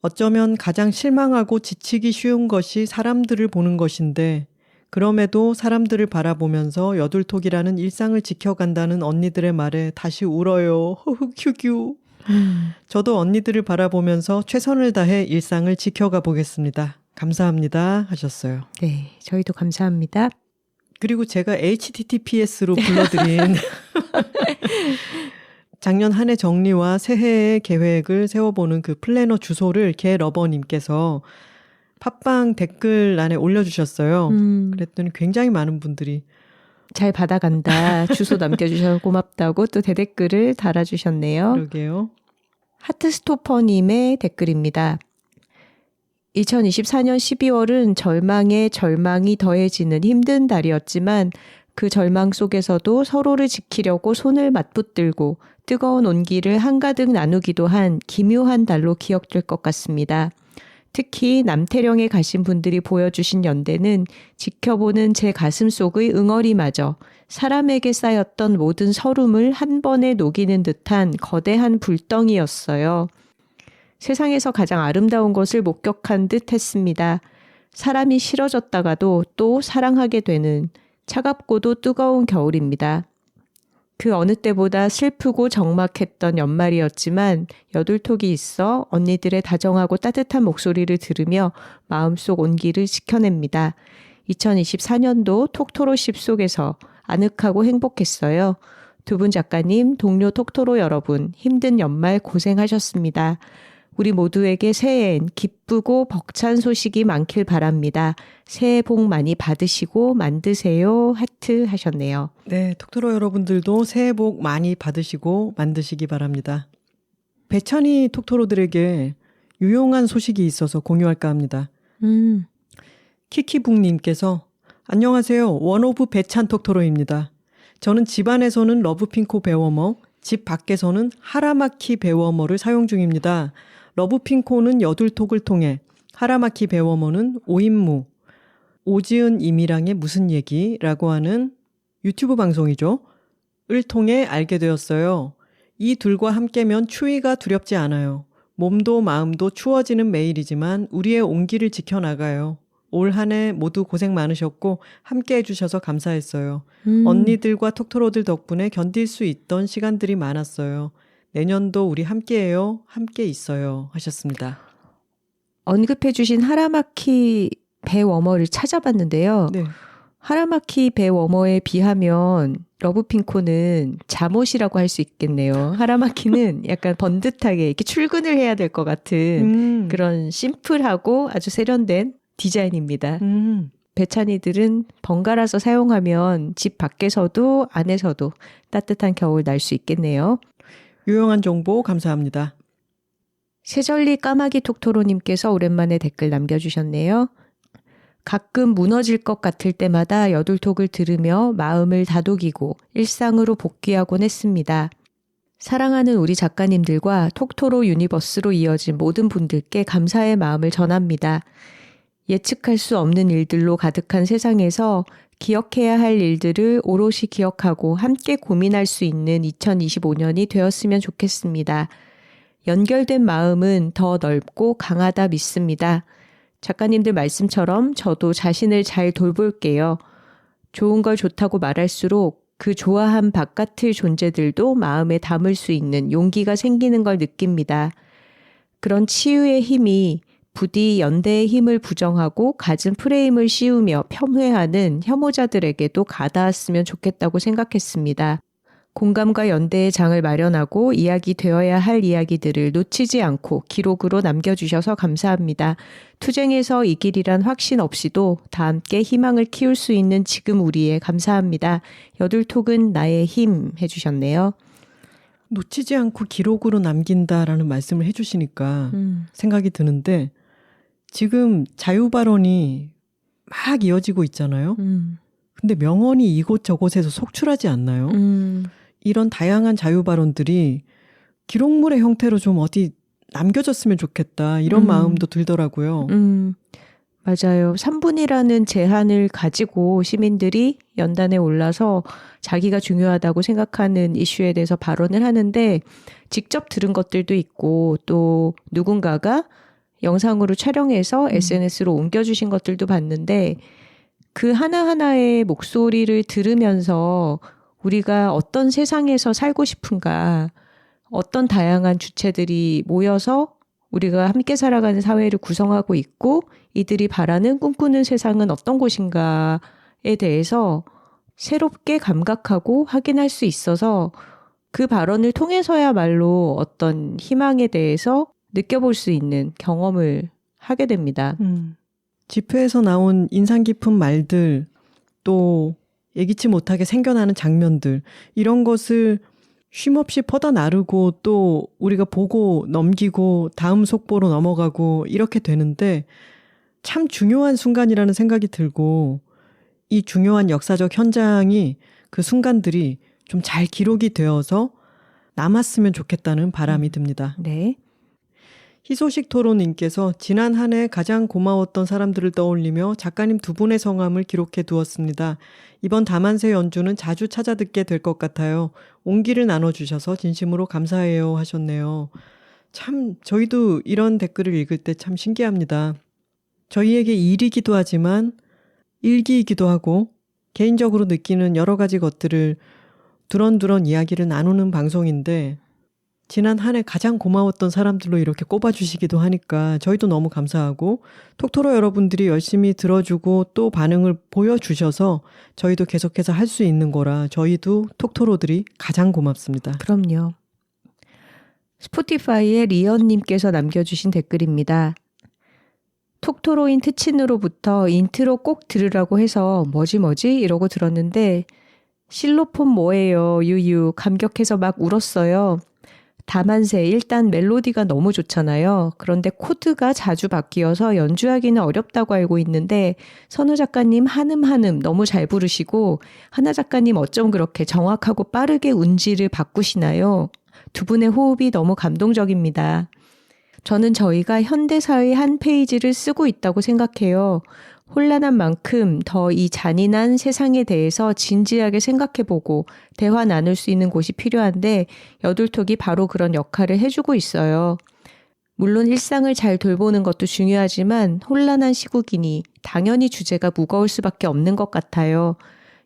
어쩌면 가장 실망하고 지치기 쉬운 것이 사람들을 보는 것인데 그럼에도 사람들을 바라보면서 여둘톡이라는 일상을 지켜간다는 언니들의 말에 다시 울어요. 휴규. 저도 언니들을 바라보면서 최선을 다해 일상을 지켜가 보겠습니다. 감사합니다 하셨어요. 네, 저희도 감사합니다. 그리고 제가 HTTPS로 불러드린 작년 한 해 정리와 새해의 계획을 세워보는 그 플래너 주소를 개러버님께서 팟빵 댓글란에 올려주셨어요. 그랬더니 굉장히 많은 분들이 잘 받아간다. 주소 남겨주셔서 고맙다고 또 대댓글을 달아주셨네요. 그러게요. 하트스토퍼님의 댓글입니다. 2024년 12월은 절망에 절망이 더해지는 힘든 달이었지만 그 절망 속에서도 서로를 지키려고 손을 맞붙들고 뜨거운 온기를 한가득 나누기도 한 기묘한 달로 기억될 것 같습니다. 특히 남태령에 가신 분들이 보여주신 연대는 지켜보는 제 가슴속의 응어리마저 사람에게 쌓였던 모든 서름을 한 번에 녹이는 듯한 거대한 불덩이였어요. 세상에서 가장 아름다운 것을 목격한 듯 했습니다. 사람이 싫어졌다가도 또 사랑하게 되는 차갑고도 뜨거운 겨울입니다. 그 어느 때보다 슬프고 적막했던 연말이었지만 여둘톡이 있어 언니들의 다정하고 따뜻한 목소리를 들으며 마음속 온기를 지켜냅니다. 2024년도 톡토로 십 속에서 아늑하고 행복했어요. 두 분 작가님, 동료 톡토로 여러분, 힘든 연말 고생하셨습니다. 우리 모두에게 새해엔 기쁘고 벅찬 소식이 많길 바랍니다. 새해 복 많이 받으시고 만드세요. 하트 하셨네요. 네, 톡토로 여러분들도 새해 복 많이 받으시고 만드시기 바랍니다. 배찬이 톡토로들에게 유용한 소식이 있어서 공유할까 합니다. 키키북님께서 안녕하세요. 원오브 배찬 톡토로입니다. 저는 집안에서는 러브핑코 배워머, 집 밖에서는 하라마키 배워머를 사용 중입니다. 러브핑코는 여둘톡을 통해 하라마키 배워머는 오인무, 오지은 이미랑의 무슨 얘기라고 하는 유튜브 방송이죠. 을 통해 알게 되었어요. 이 둘과 함께면 추위가 두렵지 않아요. 몸도 마음도 추워지는 매일이지만 우리의 온기를 지켜나가요. 올 한 해 모두 고생 많으셨고 함께 해주셔서 감사했어요. 언니들과 톡토로들 덕분에 견딜 수 있던 시간들이 많았어요. 내년도 우리 함께해요. 함께 있어요. 하셨습니다. 언급해 주신 하라마키 배 워머를 찾아봤는데요. 네. 하라마키 배 워머에 비하면 러브핑코는 잠옷이라고 할 수 있겠네요. 하라마키는 약간 번듯하게 이렇게 출근을 해야 될 것 같은 그런 심플하고 아주 세련된 디자인입니다. 배찬이들은 번갈아서 사용하면 집 밖에서도 안에서도 따뜻한 겨울 날 수 있겠네요. 유용한 정보 감사합니다. 세절리 까마귀 톡토로님께서 오랜만에 댓글 남겨주셨네요. 가끔 무너질 것 같을 때마다 여둘톡을 들으며 마음을 다독이고 일상으로 복귀하곤 했습니다. 사랑하는 우리 작가님들과 톡토로 유니버스로 이어진 모든 분들께 감사의 마음을 전합니다. 예측할 수 없는 일들로 가득한 세상에서 기억해야 할 일들을 오롯이 기억하고 함께 고민할 수 있는 2025년이 되었으면 좋겠습니다. 연결된 마음은 더 넓고 강하다 믿습니다. 작가님들 말씀처럼 저도 자신을 잘 돌볼게요. 좋은 걸 좋다고 말할수록 그 좋아한 바깥의 존재들도 마음에 담을 수 있는 용기가 생기는 걸 느낍니다. 그런 치유의 힘이 부디 연대의 힘을 부정하고 갖은 프레임을 씌우며 폄훼하는 혐오자들에게도 가닿았으면 좋겠다고 생각했습니다. 공감과 연대의 장을 마련하고 이야기되어야 할 이야기들을 놓치지 않고 기록으로 남겨주셔서 감사합니다. 투쟁에서 이 길이란 확신 없이도 다 함께 희망을 키울 수 있는 지금 우리에 감사합니다. 여둘톡은 나의 힘 해주셨네요. 놓치지 않고 기록으로 남긴다라는 말씀을 해주시니까 생각이 드는데 지금 자유발언이 막 이어지고 있잖아요. 근데 명언이 이곳저곳에서 속출하지 않나요? 이런 다양한 자유발언들이 기록물의 형태로 좀 어디 남겨졌으면 좋겠다 이런 마음도 들더라고요. 맞아요. 3분이라는 제한을 가지고 시민들이 연단에 올라서 자기가 중요하다고 생각하는 이슈에 대해서 발언을 하는데 직접 들은 것들도 있고 또 누군가가 영상으로 촬영해서 SNS로 옮겨주신 것들도 봤는데 그 하나하나의 목소리를 들으면서 우리가 어떤 세상에서 살고 싶은가, 어떤 다양한 주체들이 모여서 우리가 함께 살아가는 사회를 구성하고 있고 이들이 바라는 꿈꾸는 세상은 어떤 곳인가에 대해서 새롭게 감각하고 확인할 수 있어서 그 발언을 통해서야말로 어떤 희망에 대해서 느껴볼 수 있는 경험을 하게 됩니다. 집회에서 나온 인상 깊은 말들, 또 예기치 못하게 생겨나는 장면들, 이런 것을 쉼없이 퍼다 나르고 또 우리가 보고 넘기고 다음 속보로 넘어가고 이렇게 되는데 참 중요한 순간이라는 생각이 들고 이 중요한 역사적 현장이 그 순간들이 좀 잘 기록이 되어서 남았으면 좋겠다는 바람이 듭니다. 네. 희소식 토론님께서 지난 한 해 가장 고마웠던 사람들을 떠올리며 작가님 두 분의 성함을 기록해 두었습니다. 이번 다만세 연주는 자주 찾아 듣게 될 것 같아요. 온기를 나눠주셔서 진심으로 감사해요 하셨네요. 참 저희도 이런 댓글을 읽을 때 참 신기합니다. 저희에게 일이기도 하지만 일기이기도 하고 개인적으로 느끼는 여러 가지 것들을 두런두런 이야기를 나누는 방송인데 지난 한 해 가장 고마웠던 사람들로 이렇게 꼽아주시기도 하니까 저희도 너무 감사하고 톡토로 여러분들이 열심히 들어주고 또 반응을 보여주셔서 저희도 계속해서 할 수 있는 거라 저희도 톡토로들이 가장 고맙습니다. 그럼요. 스포티파이의 리언님께서 남겨주신 댓글입니다. 톡토로인 트친으로부터 인트로 꼭 들으라고 해서 뭐지 이러고 들었는데 실로폰 뭐예요 유유 감격해서 막 울었어요. 다만세 일단 멜로디가 너무 좋잖아요. 그런데 코드가 자주 바뀌어서 연주하기는 어렵다고 알고 있는데 선우 작가님 한음 너무 잘 부르시고 하나 작가님 어쩜 그렇게 정확하고 빠르게 운지를 바꾸시나요? 두 분의 호흡이 너무 감동적입니다. 저는 저희가 현대사의 한 페이지를 쓰고 있다고 생각해요. 혼란한 만큼 더 이 잔인한 세상에 대해서 진지하게 생각해보고 대화 나눌 수 있는 곳이 필요한데 여둘톡이 바로 그런 역할을 해주고 있어요. 물론 일상을 잘 돌보는 것도 중요하지만 혼란한 시국이니 당연히 주제가 무거울 수밖에 없는 것 같아요.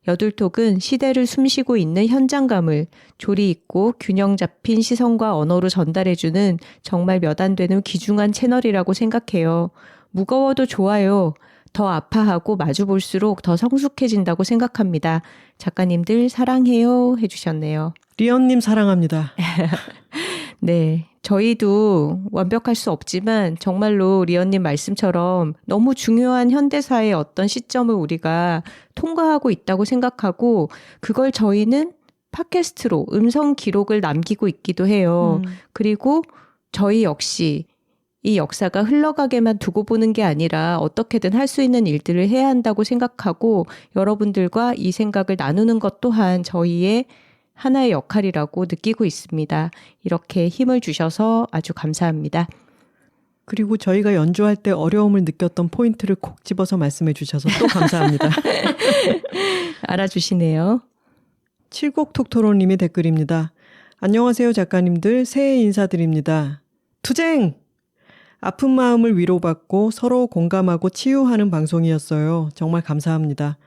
여둘톡은 시대를 숨쉬고 있는 현장감을 조리 있고 균형 잡힌 시선과 언어로 전달해주는 정말 몇 안 되는 귀중한 채널이라고 생각해요. 무거워도 좋아요. 더 아파하고 마주 볼수록 더 성숙해진다고 생각합니다. 작가님들 사랑해요 해주셨네요. 리언님 사랑합니다. 네, 저희도 완벽할 수 없지만 정말로 리언님 말씀처럼 너무 중요한 현대사의 어떤 시점을 우리가 통과하고 있다고 생각하고 그걸 저희는 팟캐스트로 음성 기록을 남기고 있기도 해요. 그리고 저희 역시 이 역사가 흘러가게만 두고 보는 게 아니라 어떻게든 할 수 있는 일들을 해야 한다고 생각하고 여러분들과 이 생각을 나누는 것 또한 저희의 하나의 역할이라고 느끼고 있습니다. 이렇게 힘을 주셔서 아주 감사합니다. 그리고 저희가 연주할 때 어려움을 느꼈던 포인트를 콕 집어서 말씀해 주셔서 또 감사합니다. 알아주시네요. 칠곡톡토로님의 댓글입니다. 안녕하세요 작가님들, 새해 인사드립니다. 투쟁! 아픈 마음을 위로받고 서로 공감하고 치유하는 방송이었어요. 정말 감사합니다.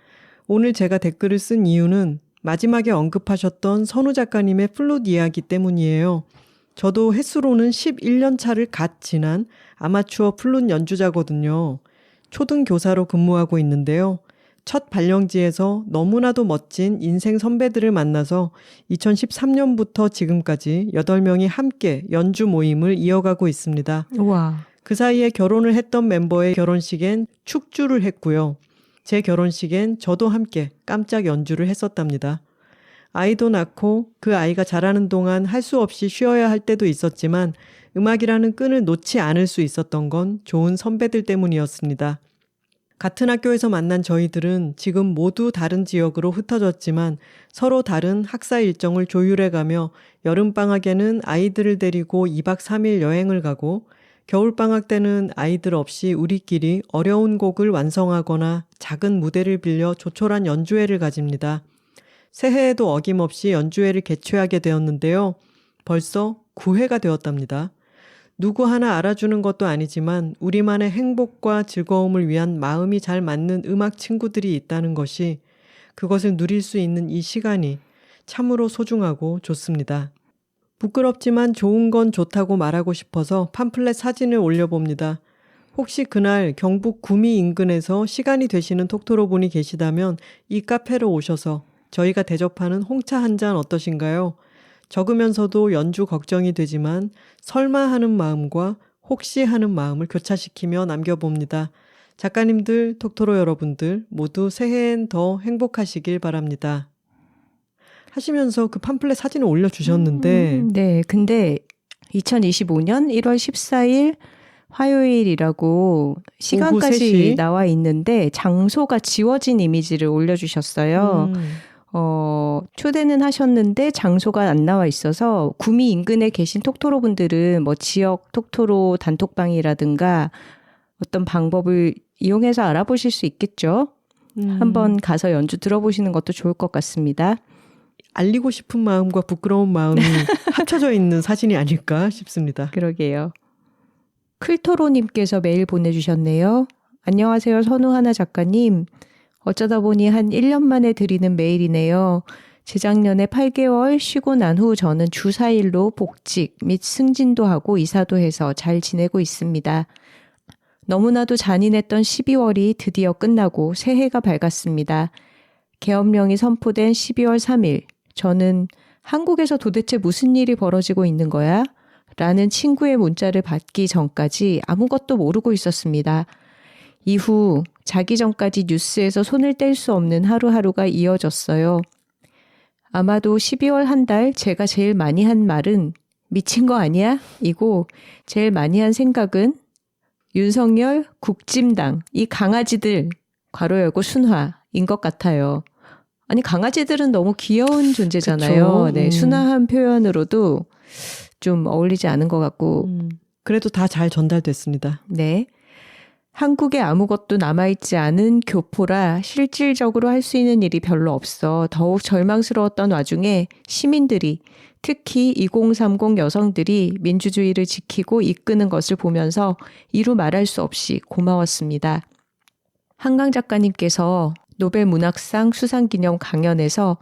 오늘 제가 댓글을 쓴 이유는 마지막에 언급하셨던 선우 작가님의 플룻 이야기 때문이에요. 저도 횟수로는 11년 차를 갓 지난 아마추어 플룻 연주자거든요. 초등교사로 근무하고 있는데요. 첫 발령지에서 너무나도 멋진 인생 선배들을 만나서 2013년부터 지금까지 8명이 함께 연주 모임을 이어가고 있습니다. 우와. 그 사이에 결혼을 했던 멤버의 결혼식엔 축주를 했고요. 제 결혼식엔 저도 함께 깜짝 연주를 했었답니다. 아이도 낳고 그 아이가 자라는 동안 할 수 없이 쉬어야 할 때도 있었지만 음악이라는 끈을 놓지 않을 수 있었던 건 좋은 선배들 때문이었습니다. 같은 학교에서 만난 저희들은 지금 모두 다른 지역으로 흩어졌지만 서로 다른 학사 일정을 조율해가며 여름방학에는 아이들을 데리고 2박 3일 여행을 가고 겨울방학 때는 아이들 없이 우리끼리 어려운 곡을 완성하거나 작은 무대를 빌려 조촐한 연주회를 가집니다. 새해에도 어김없이 연주회를 개최하게 되었는데요. 벌써 9회가 되었답니다. 누구 하나 알아주는 것도 아니지만 우리만의 행복과 즐거움을 위한 마음이 잘 맞는 음악 친구들이 있다는 것이, 그것을 누릴 수 있는 이 시간이 참으로 소중하고 좋습니다. 부끄럽지만 좋은 건 좋다고 말하고 싶어서 팜플렛 사진을 올려봅니다. 혹시 그날 경북 구미 인근에서 시간이 되시는 톡토로 분이 계시다면 이 카페로 오셔서 저희가 대접하는 홍차 한 잔 어떠신가요? 적으면서도 연주 걱정이 되지만 설마 하는 마음과 혹시 하는 마음을 교차시키며 남겨봅니다. 작가님들, 톡토로 여러분들 모두 새해엔 더 행복하시길 바랍니다. 하시면서 그 팜플렛 사진을 올려주셨는데 네, 근데 2025년 1월 14일 화요일이라고 시간까지 나와 있는데 장소가 지워진 이미지를 올려주셨어요. 초대는 하셨는데 장소가 안 나와 있어서 구미 인근에 계신 톡토로 분들은 뭐 지역 톡토로 단톡방이라든가 어떤 방법을 이용해서 알아보실 수 있겠죠. 한번 가서 연주 들어보시는 것도 좋을 것 같습니다. 알리고 싶은 마음과 부끄러운 마음이 합쳐져 있는 사진이 아닐까 싶습니다. 그러게요. 클토로님께서 메일 보내주셨네요. 안녕하세요. 선우하나 작가님. 어쩌다 보니 한 1년 만에 드리는 메일이네요. 재작년에 8개월 쉬고 난 후 저는 주 4일로 복직 및 승진도 하고 이사도 해서 잘 지내고 있습니다. 너무나도 잔인했던 12월이 드디어 끝나고 새해가 밝았습니다. 계엄령이 선포된 12월 3일, 저는 한국에서 도대체 무슨 일이 벌어지고 있는 거야? 라는 친구의 문자를 받기 전까지 아무것도 모르고 있었습니다. 이후 자기 전까지 뉴스에서 손을 뗄 수 없는 하루하루가 이어졌어요. 아마도 12월 한 달 제가 제일 많이 한 말은 미친 거 아니야? 이고 제일 많이 한 생각은 윤석열, 국짐당, 이 강아지들, 괄호 열고 순화인 것 같아요. 아니 강아지들은 너무 귀여운 존재잖아요. 그쵸? 네, 순화한 표현으로도 좀 어울리지 않은 것 같고. 그래도 다 잘 전달됐습니다. 네. 한국에 아무것도 남아있지 않은 교포라 실질적으로 할 수 있는 일이 별로 없어 더욱 절망스러웠던 와중에 시민들이, 특히 2030 여성들이 민주주의를 지키고 이끄는 것을 보면서 이루 말할 수 없이 고마웠습니다. 한강 작가님께서 노벨 문학상 수상기념 강연에서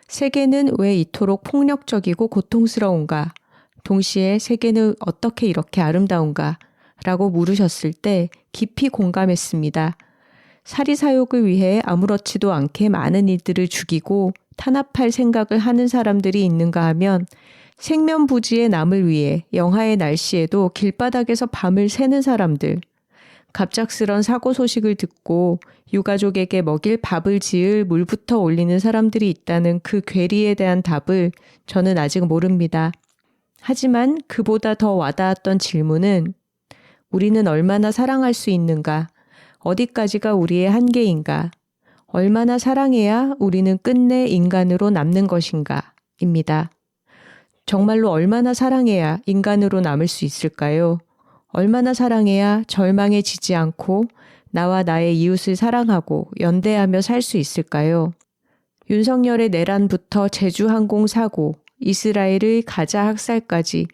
세계는 왜 이토록 폭력적이고 고통스러운가? 동시에 세계는 어떻게 이렇게 아름다운가? 라고 물으셨을 때 깊이 공감했습니다. 사리사욕을 위해 아무렇지도 않게 많은 이들을 죽이고 탄압할 생각을 하는 사람들이 있는가 하면 생면부지의 남을 위해 영하의 날씨에도 길바닥에서 밤을 새는 사람들, 갑작스런 사고 소식을 듣고 유가족에게 먹일 밥을 지을 물부터 올리는 사람들이 있다는 그 괴리에 대한 답을 저는 아직 모릅니다. 하지만 그보다 더 와닿았던 질문은 우리는 얼마나 사랑할 수 있는가? 어디까지가 우리의 한계인가? 얼마나 사랑해야 우리는 끝내 인간으로 남는 것인가? 입니다. 정말로 얼마나 사랑해야 인간으로 남을 수 있을까요? 얼마나 사랑해야 절망에 지지 않고 나와 나의 이웃을 사랑하고 연대하며 살 수 있을까요? 윤석열의 내란부터 제주항공 사고, 이스라엘의 가자 학살까지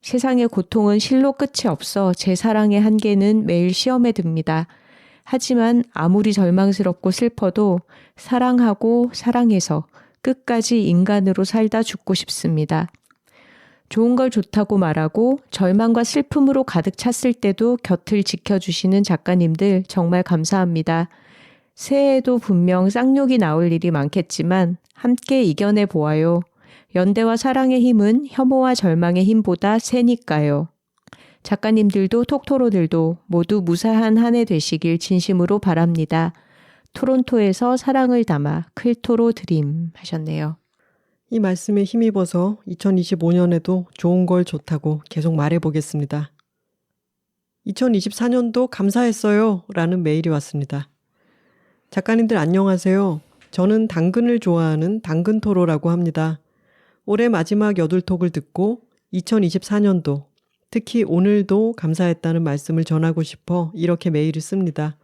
세상의 고통은 실로 끝이 없어 제 사랑의 한계는 매일 시험에 듭니다. 하지만 아무리 절망스럽고 슬퍼도 사랑하고 사랑해서 끝까지 인간으로 살다 죽고 싶습니다. 좋은 걸 좋다고 말하고 절망과 슬픔으로 가득 찼을 때도 곁을 지켜주시는 작가님들 정말 감사합니다. 새해에도 분명 쌍욕이 나올 일이 많겠지만 함께 이겨내 보아요. 연대와 사랑의 힘은 혐오와 절망의 힘보다 세니까요. 작가님들도 톡토로들도 모두 무사한 한 해 되시길 진심으로 바랍니다. 토론토에서 사랑을 담아 클토로 드림 하셨네요. 이 말씀에 힘입어서 2025년에도 좋은 걸 좋다고 계속 말해보겠습니다. 2024년도 감사했어요 라는 메일이 왔습니다. 작가님들 안녕하세요. 저는 당근을 좋아하는 당근토로라고 합니다. 올해 마지막 여둘톡을 듣고 2024년도 특히 오늘도 감사했다는 말씀을 전하고 싶어 이렇게 메일을 씁니다.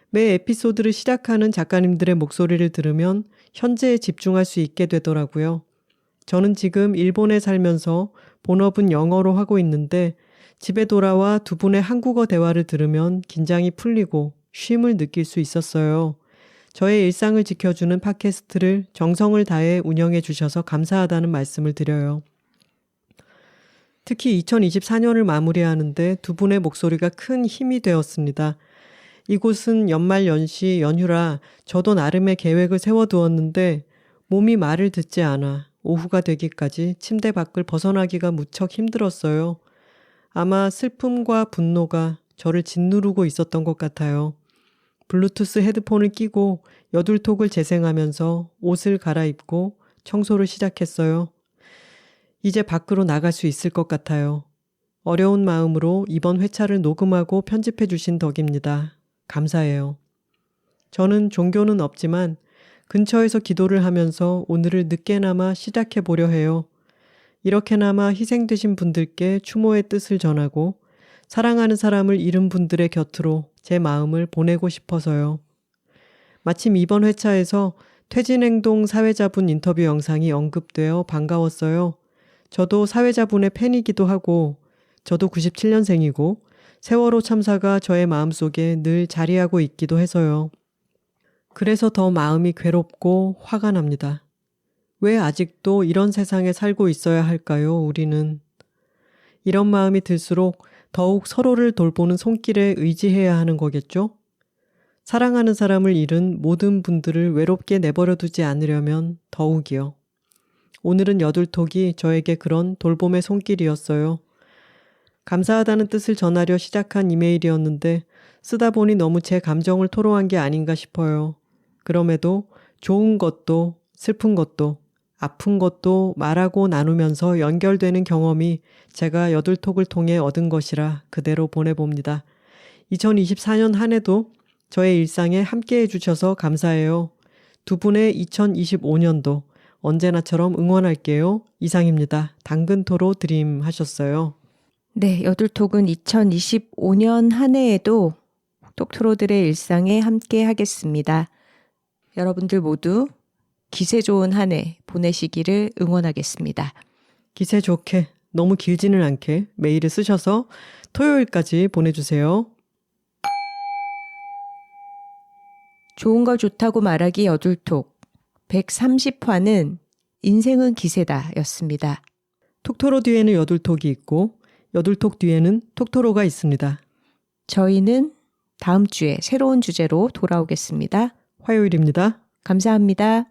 매 에피소드를 시작하는 작가님들의 목소리를 들으면 현재에 집중할 수 있게 되더라고요. 저는 지금 일본에 살면서 본업은 영어로 하고 있는데 집에 돌아와 두 분의 한국어 대화를 들으면 긴장이 풀리고 쉼을 느낄 수 있었어요. 저의 일상을 지켜주는 팟캐스트를 정성을 다해 운영해 주셔서 감사하다는 말씀을 드려요. 특히 2024년을 마무리하는데 두 분의 목소리가 큰 힘이 되었습니다. 이곳은 연말연시 연휴라 저도 나름의 계획을 세워두었는데 몸이 말을 듣지 않아 오후가 되기까지 침대 밖을 벗어나기가 무척 힘들었어요. 아마 슬픔과 분노가 저를 짓누르고 있었던 것 같아요. 블루투스 헤드폰을 끼고 여둘톡을 재생하면서 옷을 갈아입고 청소를 시작했어요. 이제 밖으로 나갈 수 있을 것 같아요. 어려운 마음으로 이번 회차를 녹음하고 편집해 주신 덕입니다. 감사해요. 저는 종교는 없지만 근처에서 기도를 하면서 오늘을 늦게나마 시작해 보려 해요. 이렇게나마 희생되신 분들께 추모의 뜻을 전하고 사랑하는 사람을 잃은 분들의 곁으로 제 마음을 보내고 싶어서요. 마침 이번 회차에서 퇴진행동 사회자분 인터뷰 영상이 언급되어 반가웠어요. 저도 사회자분의 팬이기도 하고 저도 97년생이고 세월호 참사가 저의 마음속에 늘 자리하고 있기도 해서요. 그래서 더 마음이 괴롭고 화가 납니다. 왜 아직도 이런 세상에 살고 있어야 할까요, 우리는? 이런 마음이 들수록 더욱 서로를 돌보는 손길에 의지해야 하는 거겠죠? 사랑하는 사람을 잃은 모든 분들을 외롭게 내버려 두지 않으려면 더욱이요. 오늘은 여둘톡이 저에게 그런 돌봄의 손길이었어요. 감사하다는 뜻을 전하려 시작한 이메일이었는데 쓰다 보니 너무 제 감정을 토로한 게 아닌가 싶어요. 그럼에도 좋은 것도 슬픈 것도 아픈 것도 말하고 나누면서 연결되는 경험이 제가 여둘톡을 통해 얻은 것이라 그대로 보내봅니다. 2024년 한 해도 저의 일상에 함께해 주셔서 감사해요. 두 분의 2025년도 언제나처럼 응원할게요. 이상입니다. 당근토로 드림 하셨어요. 네, 여둘톡은 2025년 한 해에도 톡토로들의 일상에 함께 하겠습니다. 여러분들 모두 기세 좋은 한 해 보내시기를 응원하겠습니다. 기세 좋게, 너무 길지는 않게 메일을 쓰셔서 토요일까지 보내주세요. 좋은 걸 좋다고 말하기 여둘톡 130화는 인생은 기세다 였습니다. 톡토로 뒤에는 여둘톡이 있고 여둘톡 뒤에는 톡토로가 있습니다. 저희는 다음 주에 새로운 주제로 돌아오겠습니다. 화요일입니다. 감사합니다.